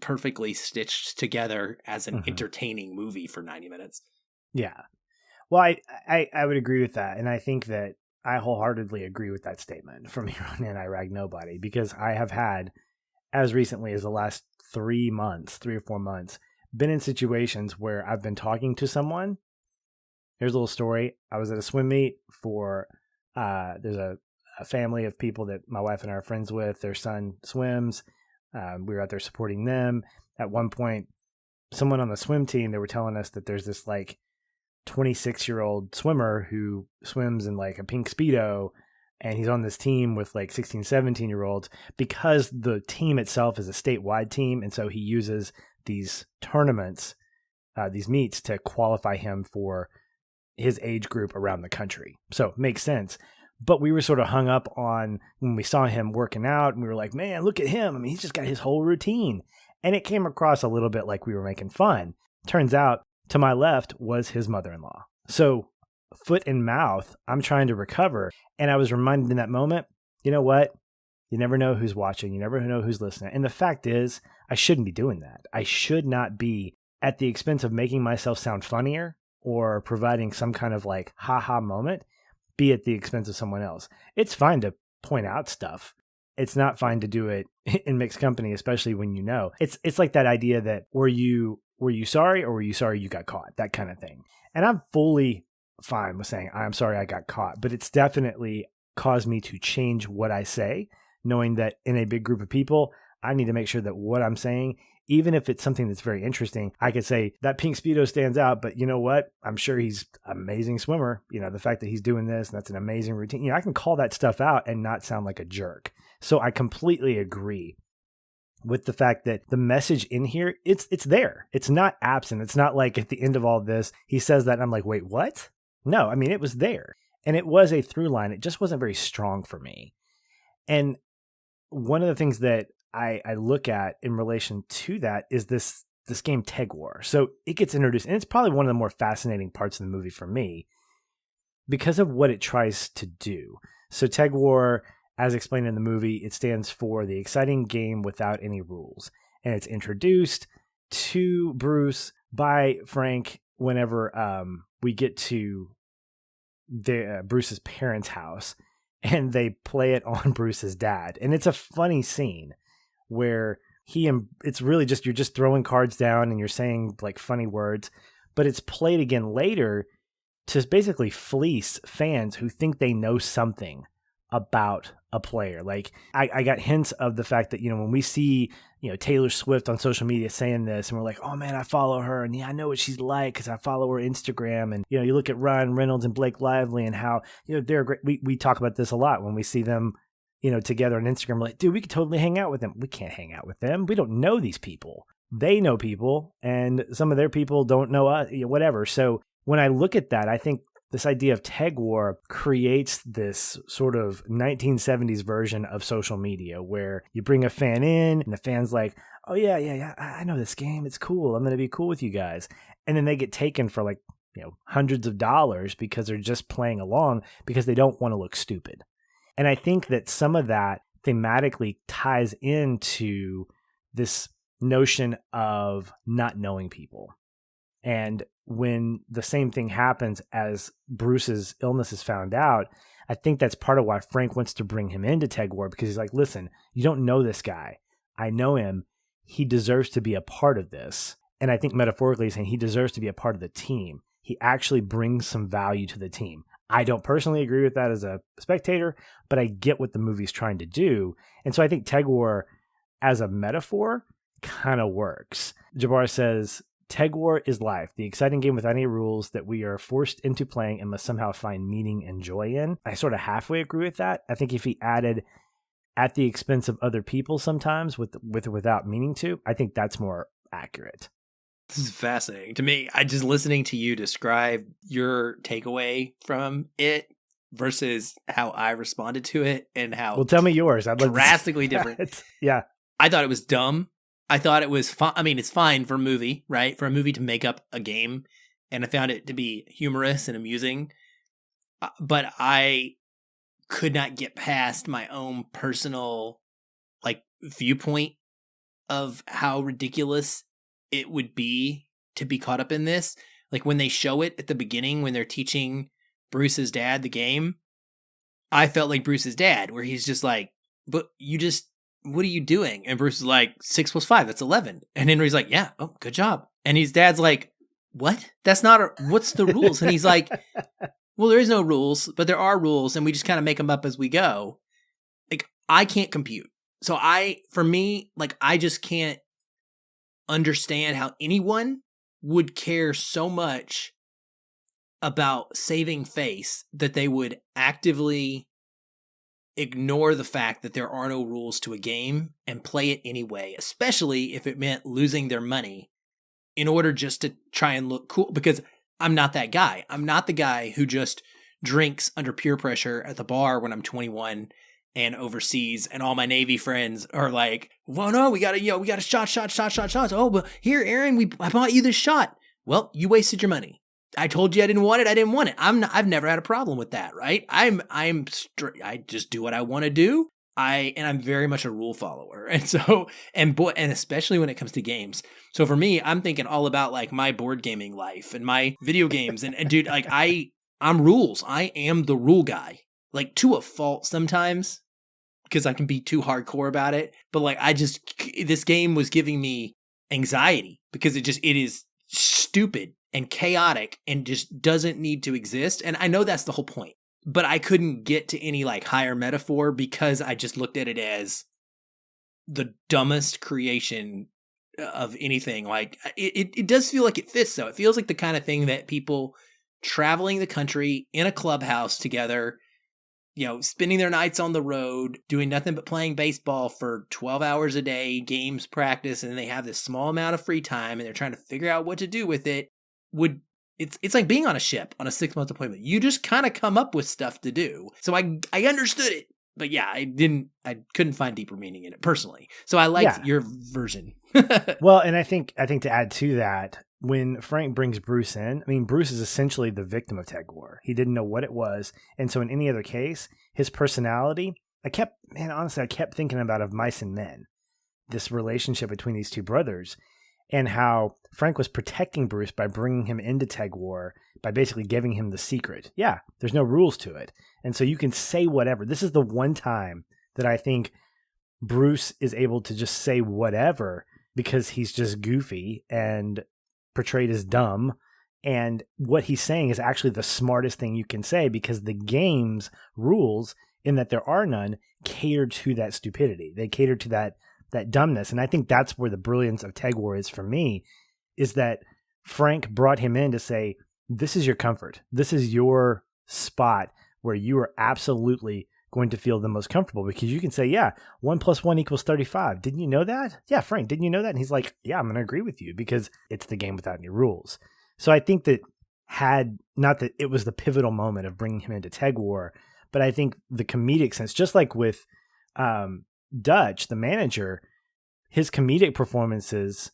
perfectly stitched together as an entertaining movie for 90 minutes. Yeah. Well, I would agree with that. And I think that I wholeheartedly agree with that statement. From here on in, I rag nobody, because I have had, as recently as the last 3 or 4 months, been in situations where I've been talking to someone. Here's a little story. I was at a swim meet for, there's a family of people that my wife and I are friends with. Their son swims. We were out there supporting them. At one point, someone on the swim team, they were telling us that there's this like 26-year-old swimmer who swims in like a pink Speedo, and he's on this team with like 16, 17-year-olds because the team itself is a statewide team. And so he uses these tournaments, these meets, to qualify him for his age group around the country. So it makes sense. But we were sort of hung up on when we saw him working out and we were like, man, look at him. I mean, he's just got his whole routine. And it came across a little bit like we were making fun. Turns out to my left was his mother-in-law. So foot and mouth, I'm trying to recover. And I was reminded in that moment, you know what? You never know who's watching. You never know who's listening. And the fact is, I shouldn't be doing that. I should not be at the expense of making myself sound funnier or providing some kind of like ha-ha moment, be at the expense of someone else. It's fine to point out stuff. It's not fine to do it in mixed company, especially when you know. It's like that idea that were you sorry or were you sorry you got caught? That kind of thing. And I'm fully fine with saying I'm sorry I got caught, but it's definitely caused me to change what I say, knowing that in a big group of people, I need to make sure that what I'm saying, even if it's something that's very interesting, I could say that pink Speedo stands out, but you know what? I'm sure he's an amazing swimmer. You know, the fact that he's doing this, and that's an amazing routine. You know, I can call that stuff out and not sound like a jerk. So I completely agree with the fact that the message in here, it's there. It's not absent. It's not like at the end of all this, he says that and I'm like, wait, what? No, I mean, it was there. And it was a through line. It just wasn't very strong for me. And one of the things that I look at in relation to that is this game Tag War. So it gets introduced, and it's probably one of the more fascinating parts of the movie for me because of what it tries to do. So Tag War, as explained in the movie, it stands for the exciting game without any rules. And it's introduced to Bruce by Frank whenever we get to Bruce's parents' house, and they play it on Bruce's dad. And it's a funny scene where it's really just, you're just throwing cards down and you're saying like funny words, but it's played again later to basically fleece fans who think they know something about a player. Like I got hints of the fact that, you know, when we see, you know, Taylor Swift on social media saying this and we're like, oh man, I follow her. And yeah, I know what she's like because I follow her Instagram. And, you know, you look at Ryan Reynolds and Blake Lively and how, you know, they're great. We talk about this a lot when we see them, you know, together on Instagram. We're like, dude, we could totally hang out with them. We can't hang out with them. We don't know these people. They know people and some of their people don't know us, you know, whatever. So when I look at that, I think this idea of Tag War creates this sort of 1970s version of social media where you bring a fan in and the fan's like, oh yeah, I know this game. It's cool. I'm going to be cool with you guys. And then they get taken for like, you know, hundreds of dollars because they're just playing along because they don't want to look stupid. And I think that some of that thematically ties into this notion of not knowing people. And when the same thing happens as Bruce's illness is found out, I think that's part of why Frank wants to bring him into Tag War, because he's like, listen, you don't know this guy. I know him. He deserves to be a part of this. And I think metaphorically he's saying he deserves to be a part of the team. He actually brings some value to the team. I don't personally agree with that as a spectator, but I get what the movie's trying to do. And so I think Tag War as a metaphor kind of works. Jabbar says, Tag War is life, the exciting game without any rules that we are forced into playing and must somehow find meaning and joy in. I sort of halfway agree with that. I think if he added at the expense of other people sometimes with or without meaning to, I think that's more accurate. This is fascinating to me. I just listening to you describe your takeaway from it versus how I responded to it and how well, tell me yours. I'd like drastically different. Yeah. I thought it was dumb. I thought it was fun. I mean, it's fine for a movie, right? For a movie to make up a game. And I found it to be humorous and amusing. But I could not get past my own personal like viewpoint of how ridiculous it would be to be caught up in this. Like when they show it at the beginning, when they're teaching Bruce's dad the game, I felt like Bruce's dad, where he's just like, but what are you doing? And Bruce is like, 6 + 5, that's 11. And Henry's like, yeah, oh, good job. And his dad's like, what? That's not what's the rules? And he's like, well, there is no rules, but there are rules, and we just kind of make them up as we go. Like, I can't compute. So for me, like, I just can't understand how anyone would care so much about saving face that they would actively ignore the fact that there are no rules to a game and play it anyway, especially if it meant losing their money in order just to try and look cool. Because I'm not that guy. I'm not the guy who just drinks under peer pressure at the bar when I'm 21 and overseas, and all my Navy friends are like, well, no, we got a shots. Oh, but here, Aaron, I bought you this shot. Well, you wasted your money. I told you I didn't want it. I didn't want it. I've never had a problem with that, right? I just do what I want to do. I'm very much a rule follower. And so, and especially when it comes to games. So for me, I'm thinking all about like my board gaming life and my video games. And dude, like I'm rules. I am the rule guy, like to a fault sometimes because I can be too hardcore about it. But like, this game was giving me anxiety because it is stupid and chaotic and just doesn't need to exist. And I know that's the whole point. But I couldn't get to any like higher metaphor because I just looked at it as the dumbest creation of anything. Like it does feel like it fits though. It feels like the kind of thing that people traveling the country in a clubhouse together, spending their nights on the road, doing nothing but playing baseball for 12 hours a day, games practice, and they have this small amount of free time and they're trying to figure out what to do with it It's like being on a ship on a 6-month deployment. You just kind of come up with stuff to do. So I understood it, but yeah, I couldn't find deeper meaning in it personally. So I liked your version. Well, and I think to add to that, when Frank brings Bruce in, I mean, Bruce is essentially the victim of tag war. He didn't know what it was. And so in any other case, his personality, I kept thinking about Of Mice and Men, this relationship between these two brothers, and how Frank was protecting Bruce by bringing him into tag war, by basically giving him the secret. Yeah, there's no rules to it. And so you can say whatever. This is the one time that I think Bruce is able to just say whatever because he's just goofy and portrayed as dumb. And what he's saying is actually the smartest thing you can say because the game's rules, in that there are none, cater to that stupidity. They cater to that dumbness. And I think that's where the brilliance of tag war is for me, is that Frank brought him in to say, this is your comfort. This is your spot where you are absolutely going to feel the most comfortable because you can say, yeah, 1 + 1 = 35. Didn't you know that? Yeah, Frank, didn't you know that? And he's like, yeah, I'm going to agree with you because it's the game without any rules. So I think that not that it was the pivotal moment of bringing him into tag war, but I think the comedic sense, just like with Dutch, the manager, his comedic performances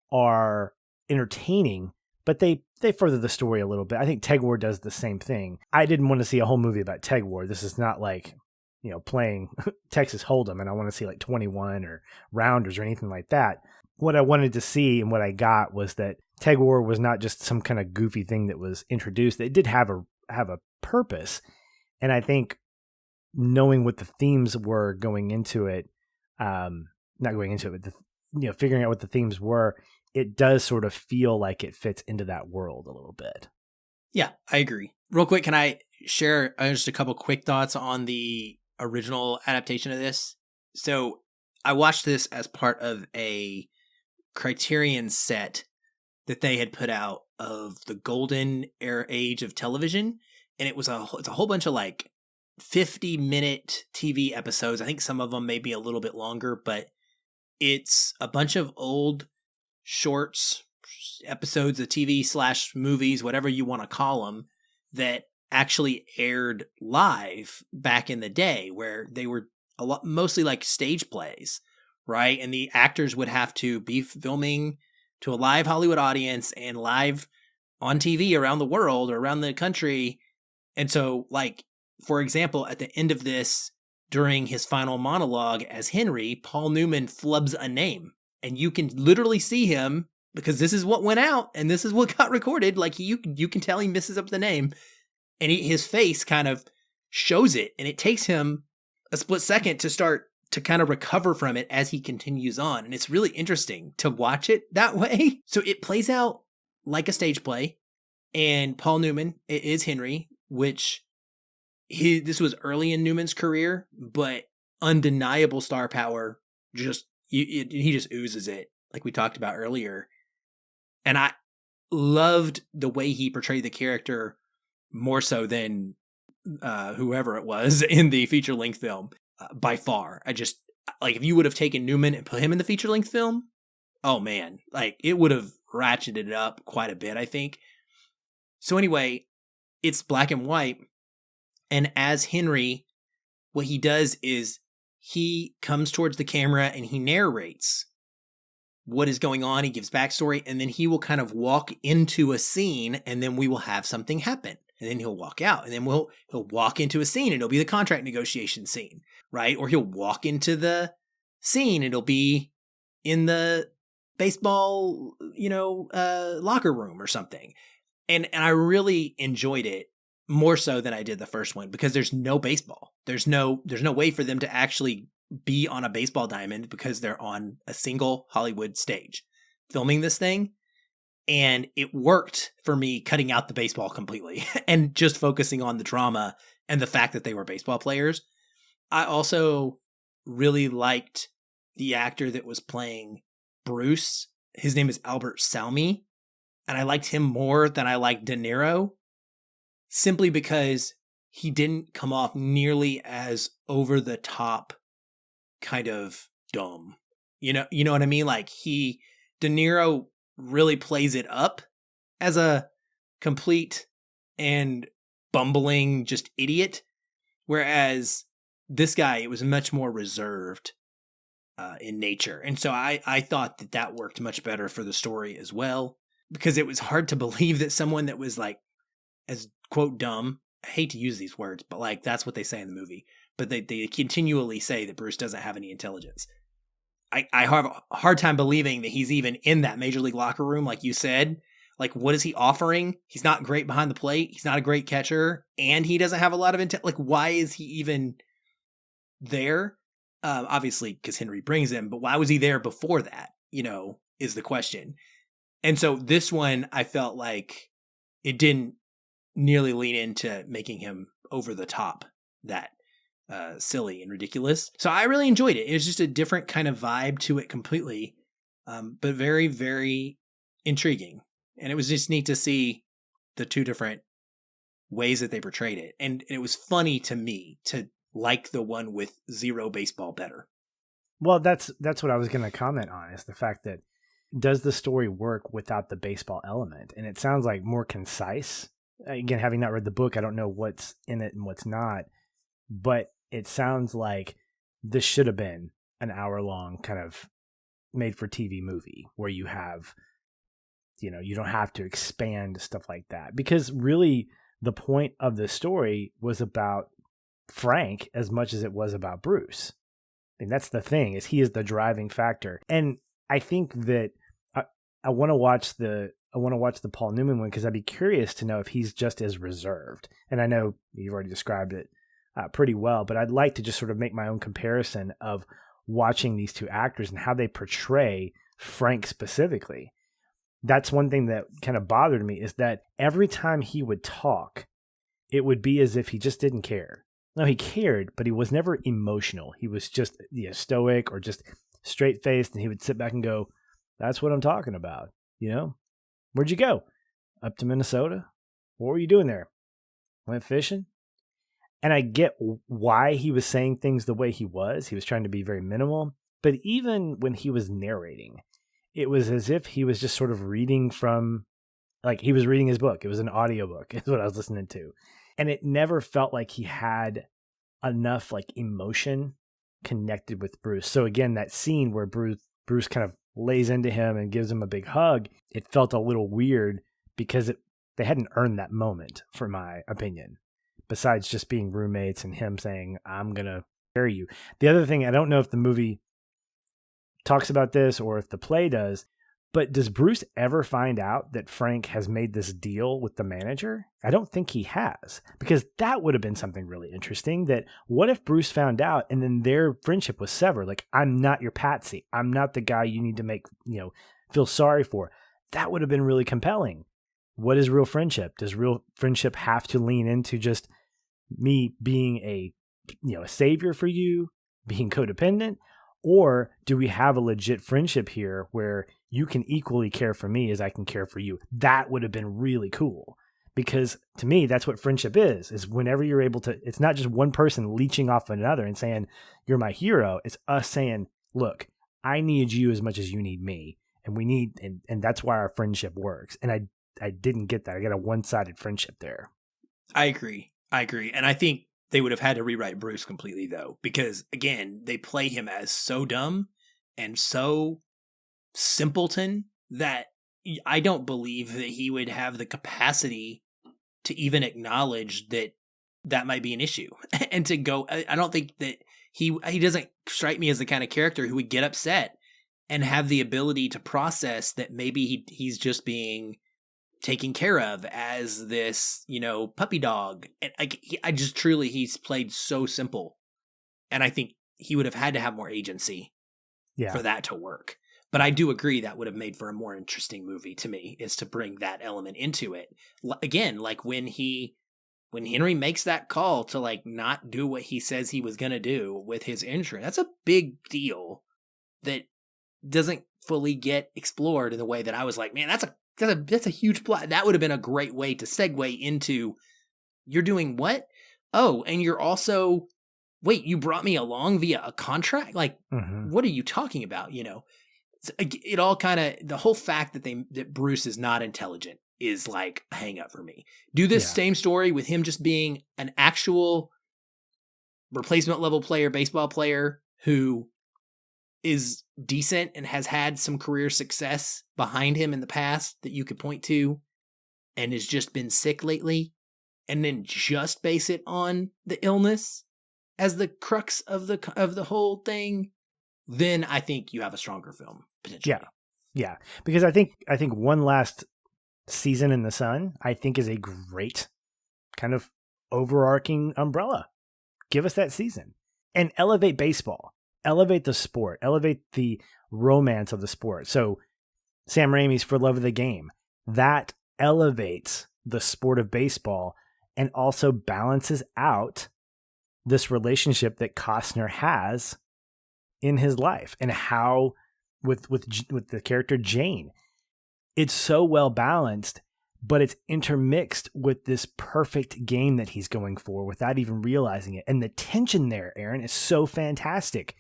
are entertaining, but they further the story a little bit. I think Tag War does the same thing. I didn't want to see a whole movie about Tag War. This is not like, playing Texas Hold'em and I want to see like 21 or Rounders or anything like that. What I wanted to see and what I got was that Tag War was not just some kind of goofy thing that was introduced. It did have a purpose. And I think knowing what the themes were going into it, not going into it, but figuring out what the themes were, it does sort of feel like it fits into that world a little bit. Yeah, I agree. Real quick, can I share just a couple quick thoughts on the original adaptation of this? So I watched this as part of a Criterion set that they had put out of the golden era age of television. And it's a whole bunch of like 50-minute TV episodes. I think some of them may be a little bit longer, but it's a bunch of old shorts, episodes of TV/movies, whatever you want to call them, that actually aired live back in the day, where they were mostly like stage plays, right? And the actors would have to be filming to a live Hollywood audience and live on TV around the world or around the country. And so, like, for example, at the end of this, during his final monologue as Henry, Paul Newman flubs a name. And you can literally see him, because this is what went out and this is what got recorded. Like, you can tell he messes up the name. And his face kind of shows it. And it takes him a split second to kind of recover from it as he continues on. And it's really interesting to watch it that way. So it plays out like a stage play. And Paul Newman is Henry, which this was early in Newman's career, but undeniable star power. He just oozes it, like we talked about earlier. And I loved the way he portrayed the character more so than whoever it was in the feature-length film, by far. If you would have taken Newman and put him in the feature-length film, oh man, like it would have ratcheted it up quite a bit, I think. So anyway, it's black and white. And as Henry, what he does is he comes towards the camera and he narrates what is going on. He gives backstory, and then he will kind of walk into a scene, and then we will have something happen. And then he'll walk out, and then he'll walk into a scene, and it'll be the contract negotiation scene, right? Or he'll walk into the scene, and it'll be in the baseball, locker room or something. And I really enjoyed it more so than I did the first one, because there's no baseball. There's no way for them to actually be on a baseball diamond, because they're on a single Hollywood stage filming this thing. And it worked for me cutting out the baseball completely and just focusing on the drama and the fact that they were baseball players. I also really liked the actor that was playing Bruce. His name is Albert Salmi. And I liked him more than I liked De Niro, simply because he didn't come off nearly as over the top kind of dumb. You know what I mean? Like De Niro really plays it up as a complete and bumbling just idiot. Whereas this guy, it was much more reserved in nature. And so I thought that worked much better for the story as well, because it was hard to believe that someone that was like as quote dumb, I hate to use these words, but like that's what they say in the movie. But they continually say that Bruce doesn't have any intelligence. I have a hard time believing that he's even in that major league locker room, like you said. Like, what is he offering? He's not great behind the plate. He's not a great catcher. And he doesn't have a lot of intent. Like, why is he even there? Obviously, because Henry brings him. But why was he there before that, is the question. And so this one, I felt like it didn't nearly lean into making him over the top that silly and ridiculous. So I really enjoyed it. It was just a different kind of vibe to it completely, but very, very intriguing. And it was just neat to see the two different ways that they portrayed it. And it was funny to me to like the one with zero baseball better. Well, that's what I was going to comment on, is the fact that does the story work without the baseball element? And it sounds like more concise. Again, having not read the book, I don't know what's in it and what's not, but it sounds like this should have been an hour-long kind of made-for-TV movie where you have, you don't have to expand stuff like that. Because really, the point of the story was about Frank as much as it was about Bruce. And that's the thing, is he is the driving factor. And I think that I want to watch the Paul Newman one, because I'd be curious to know if he's just as reserved. And I know you've already described it pretty well, but I'd like to just sort of make my own comparison of watching these two actors and how they portray Frank specifically. That's one thing that kind of bothered me, is that every time he would talk, it would be as if he just didn't care. No, he cared, but he was never emotional. He was just stoic or just straight-faced, and he would sit back and go, "That's what I'm talking about. Where'd you go? Up to Minnesota? What were you doing there? Went fishing?" And I get why he was saying things the way he was. He was trying to be very minimal. But even when he was narrating, it was as if he was just sort of reading from, like he was reading his book. It was an audiobook, is what I was listening to. And it never felt like he had enough like emotion connected with Bruce. So again, that scene where Bruce kind of lays into him and gives him a big hug, it felt a little weird because they hadn't earned that moment, for my opinion, besides just being roommates and him saying, "I'm going to carry you." The other thing, I don't know if the movie talks about this or if the play does, but does Bruce ever find out that Frank has made this deal with the manager? I don't think he has, because that would have been something really interesting. That what if Bruce found out and then their friendship was severed? Like, I'm not your patsy. I'm not the guy you need to make, feel sorry for. That would have been really compelling. What is real friendship? Does real friendship have to lean into just me being a savior for you, being codependent? Or do we have a legit friendship here where you can equally care for me as I can care for you? That would have been really cool, because to me, that's what friendship is whenever you're able to, it's not just one person leeching off another and saying, "You're my hero." It's us saying, "Look, I need you as much as you need me. And we need, and that's why our friendship works." And I didn't get that. I got a one-sided friendship there. I agree. I agree. And I think they would have had to rewrite Bruce completely, though, because, again, they play him as so dumb and so simpleton that I don't believe that he would have the capacity to even acknowledge that that might be an issue. And to go, I don't think that he doesn't strike me as the kind of character who would get upset and have the ability to process that maybe he's just being taken care of as this, puppy dog. And I just truly, he's played so simple. And I think he would have had to have more agency for that to work. But I do agree that would have made for a more interesting movie to me, is to bring that element into it. Again, like when Henry makes that call to like not do what he says he was going to do with his insurance, that's a big deal that doesn't fully get explored in the way that I was like, man, that's a huge plot. That would have been a great way to segue into, you're doing what? Oh, and you're also, wait, you brought me along via a contract? Like, what are you talking about? It all kind of, the whole fact that Bruce is not intelligent is like a hang up for me. Do this same story with him just being an actual replacement level player, baseball player who is decent and has had some career success behind him in the past that you could point to, and has just been sick lately, and then just base it on the illness as the crux of the whole thing, then I think you have a stronger film potentially. Yeah. Because I think one last season in the sun, I think, is a great kind of overarching umbrella. Give us that season and elevate baseball, elevate the sport, elevate the romance of the sport. So Sam Raimi's For Love of the Game, that elevates the sport of baseball and also balances out this relationship that Costner has in his life, and how with the character Jane, it's so well balanced, but it's intermixed with this perfect game that he's going for without even realizing it. And the tension there, Aaron, is so fantastic.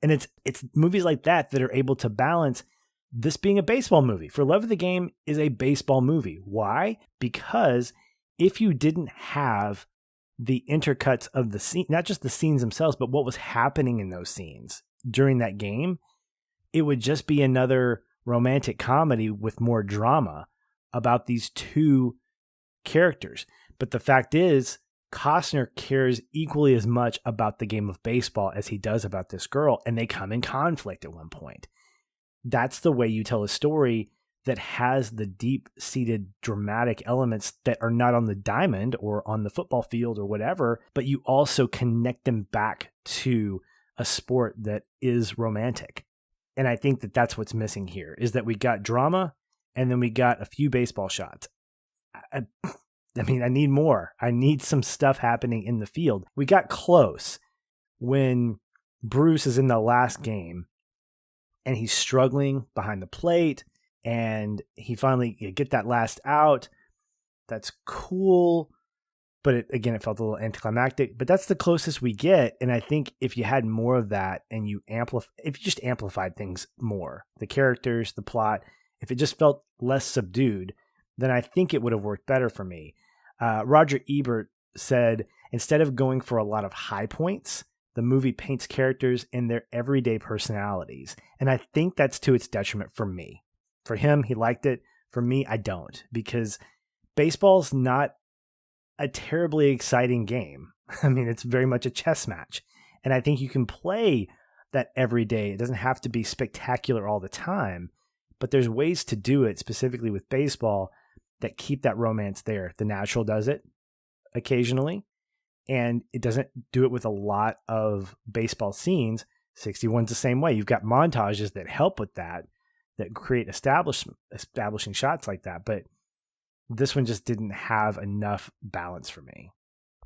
And it's movies like that are able to balance this being a baseball movie. For Love of the Game is a baseball movie. Why? Because if you didn't have the intercuts of the scene, not just the scenes themselves, but what was happening in those scenes during that game, it would just be another romantic comedy with more drama about these two characters. But the fact is, Costner cares equally as much about the game of baseball as he does about this girl, and they come in conflict at one point. That's the way you tell a story that has the deep-seated dramatic elements that are not on the diamond or on the football field or whatever, but you also connect them back to a sport that is romantic. And I think that that's what's missing here, is that we got drama and then we got a few baseball shots. I mean, I need more. I need some stuff happening in the field. We got close when Bruce is in the last game and he's struggling behind the plate, and he finally get that last out. That's cool. But it felt a little anticlimactic, but that's the closest we get. And I think if you had more of that and if you just amplified things more, the characters, the plot, if it just felt less subdued, then I think it would have worked better for me. Roger Ebert said, instead of going for a lot of high points, the movie paints characters in their everyday personalities. And I think that's to its detriment for me. For him, he liked it. For me, I don't, because baseball's not a terribly exciting game. I mean, it's very much a chess match. And I think you can play that every day. It doesn't have to be spectacular all the time, but there's ways to do it, specifically with baseball, that keep that romance there. The Natural does it occasionally, and it doesn't do it with a lot of baseball scenes. 61's the same way. You've got montages that help with that create establishing shots like that. But this one just didn't have enough balance for me.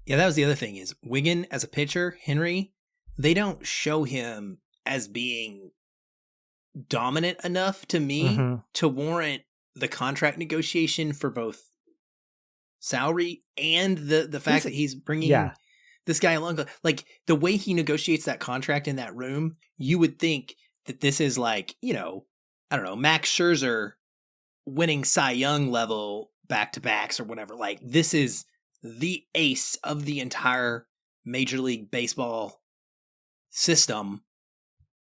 Yeah, that was the other thing, is Wiggin as a pitcher, Henry, they don't show him as being dominant enough to me to warrant the contract negotiation for both salary and the fact that he's bringing this guy along. Like, the way he negotiates that contract in that room, you would think that this is like, I don't know, Max Scherzer winning Cy Young level back-to-backs or whatever. Like, this is the ace of the entire Major League Baseball system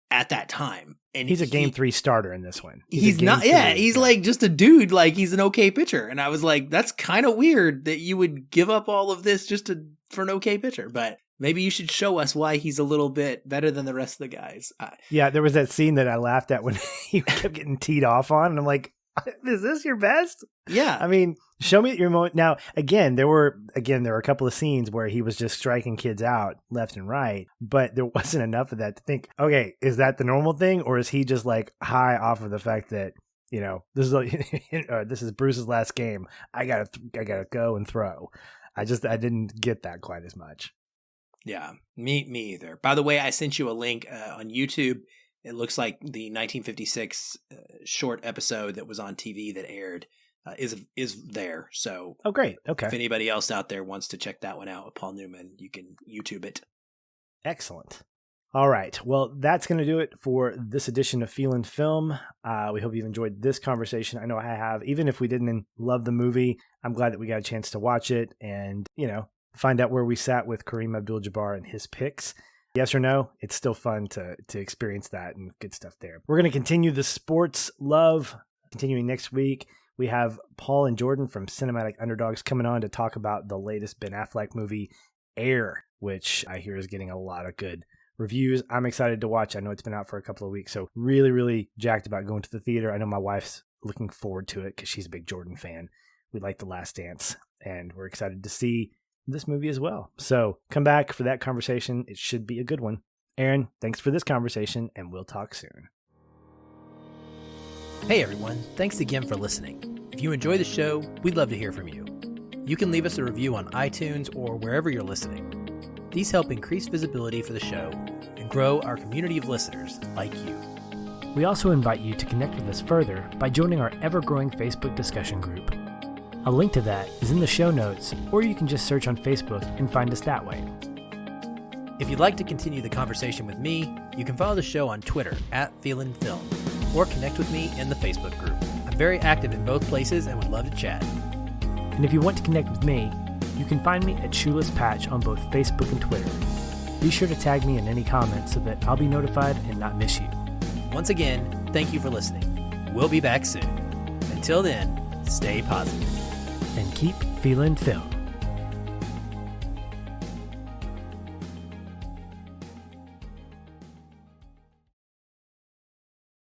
at that time. And he's a game 3 starter in this one. He's not, he's like just a dude, like he's an okay pitcher. And I was like, that's kind of weird that you would give up all of this just for an okay pitcher. But maybe you should show us why he's a little bit better than the rest of the guys. Yeah, there was that scene that I laughed at when he kept getting teed off on. And I'm like, is this your best? Yeah. I mean, show me your moment. Now, there were a couple of scenes where he was just striking kids out left and right, but there wasn't enough of that to think, okay, is that the normal thing? Or is he just like high off of the fact that, this is Bruce's last game. I gotta go and throw. I didn't get that quite as much. Yeah, me either. By the way, I sent you a link on YouTube. It looks like the 1956 short episode that was on TV that aired is there. So, oh, great. Okay. If anybody else out there wants to check that one out with Paul Newman, you can YouTube it. Excellent. All right. Well, that's going to do it for this edition of Feelin Film. We hope you've enjoyed this conversation. I know I have. Even if we didn't love the movie, I'm glad that we got a chance to watch it and, find out where we sat with Kareem Abdul-Jabbar and his picks. Yes or no, it's still fun to experience that and good stuff there. We're going to continue the sports love. Continuing next week, we have Paul and Jordan from Cinematic Underdogs coming on to talk about the latest Ben Affleck movie, Air, which I hear is getting a lot of good reviews. I'm excited to watch. I know it's been out for a couple of weeks, so really, really jacked about going to the theater. I know my wife's looking forward to it because she's a big Jordan fan. We like The Last Dance, and we're excited to see this movie as well. So come back for that conversation. It should be a good one. Aaron, thanks for this conversation, and we'll talk soon. Hey everyone, thanks again for listening. If you enjoy the show, we'd love to hear from you. You can leave us a review on iTunes or wherever you're listening. These help increase visibility for the show and grow our community of listeners like you. We also invite you to connect with us further by joining our ever-growing Facebook discussion group. A link to that is in the show notes, or you can just search on Facebook and find us that way. If you'd like to continue the conversation with me, you can follow the show on Twitter @Feelin Film, or connect with me in the Facebook group. I'm very active in both places and would love to chat. And if you want to connect with me, you can find me at Shoeless Patch on both Facebook and Twitter. Be sure to tag me in any comments so that I'll be notified and not miss you. Once again, thank you for listening. We'll be back soon. Until then, stay positive. And keep feeling film.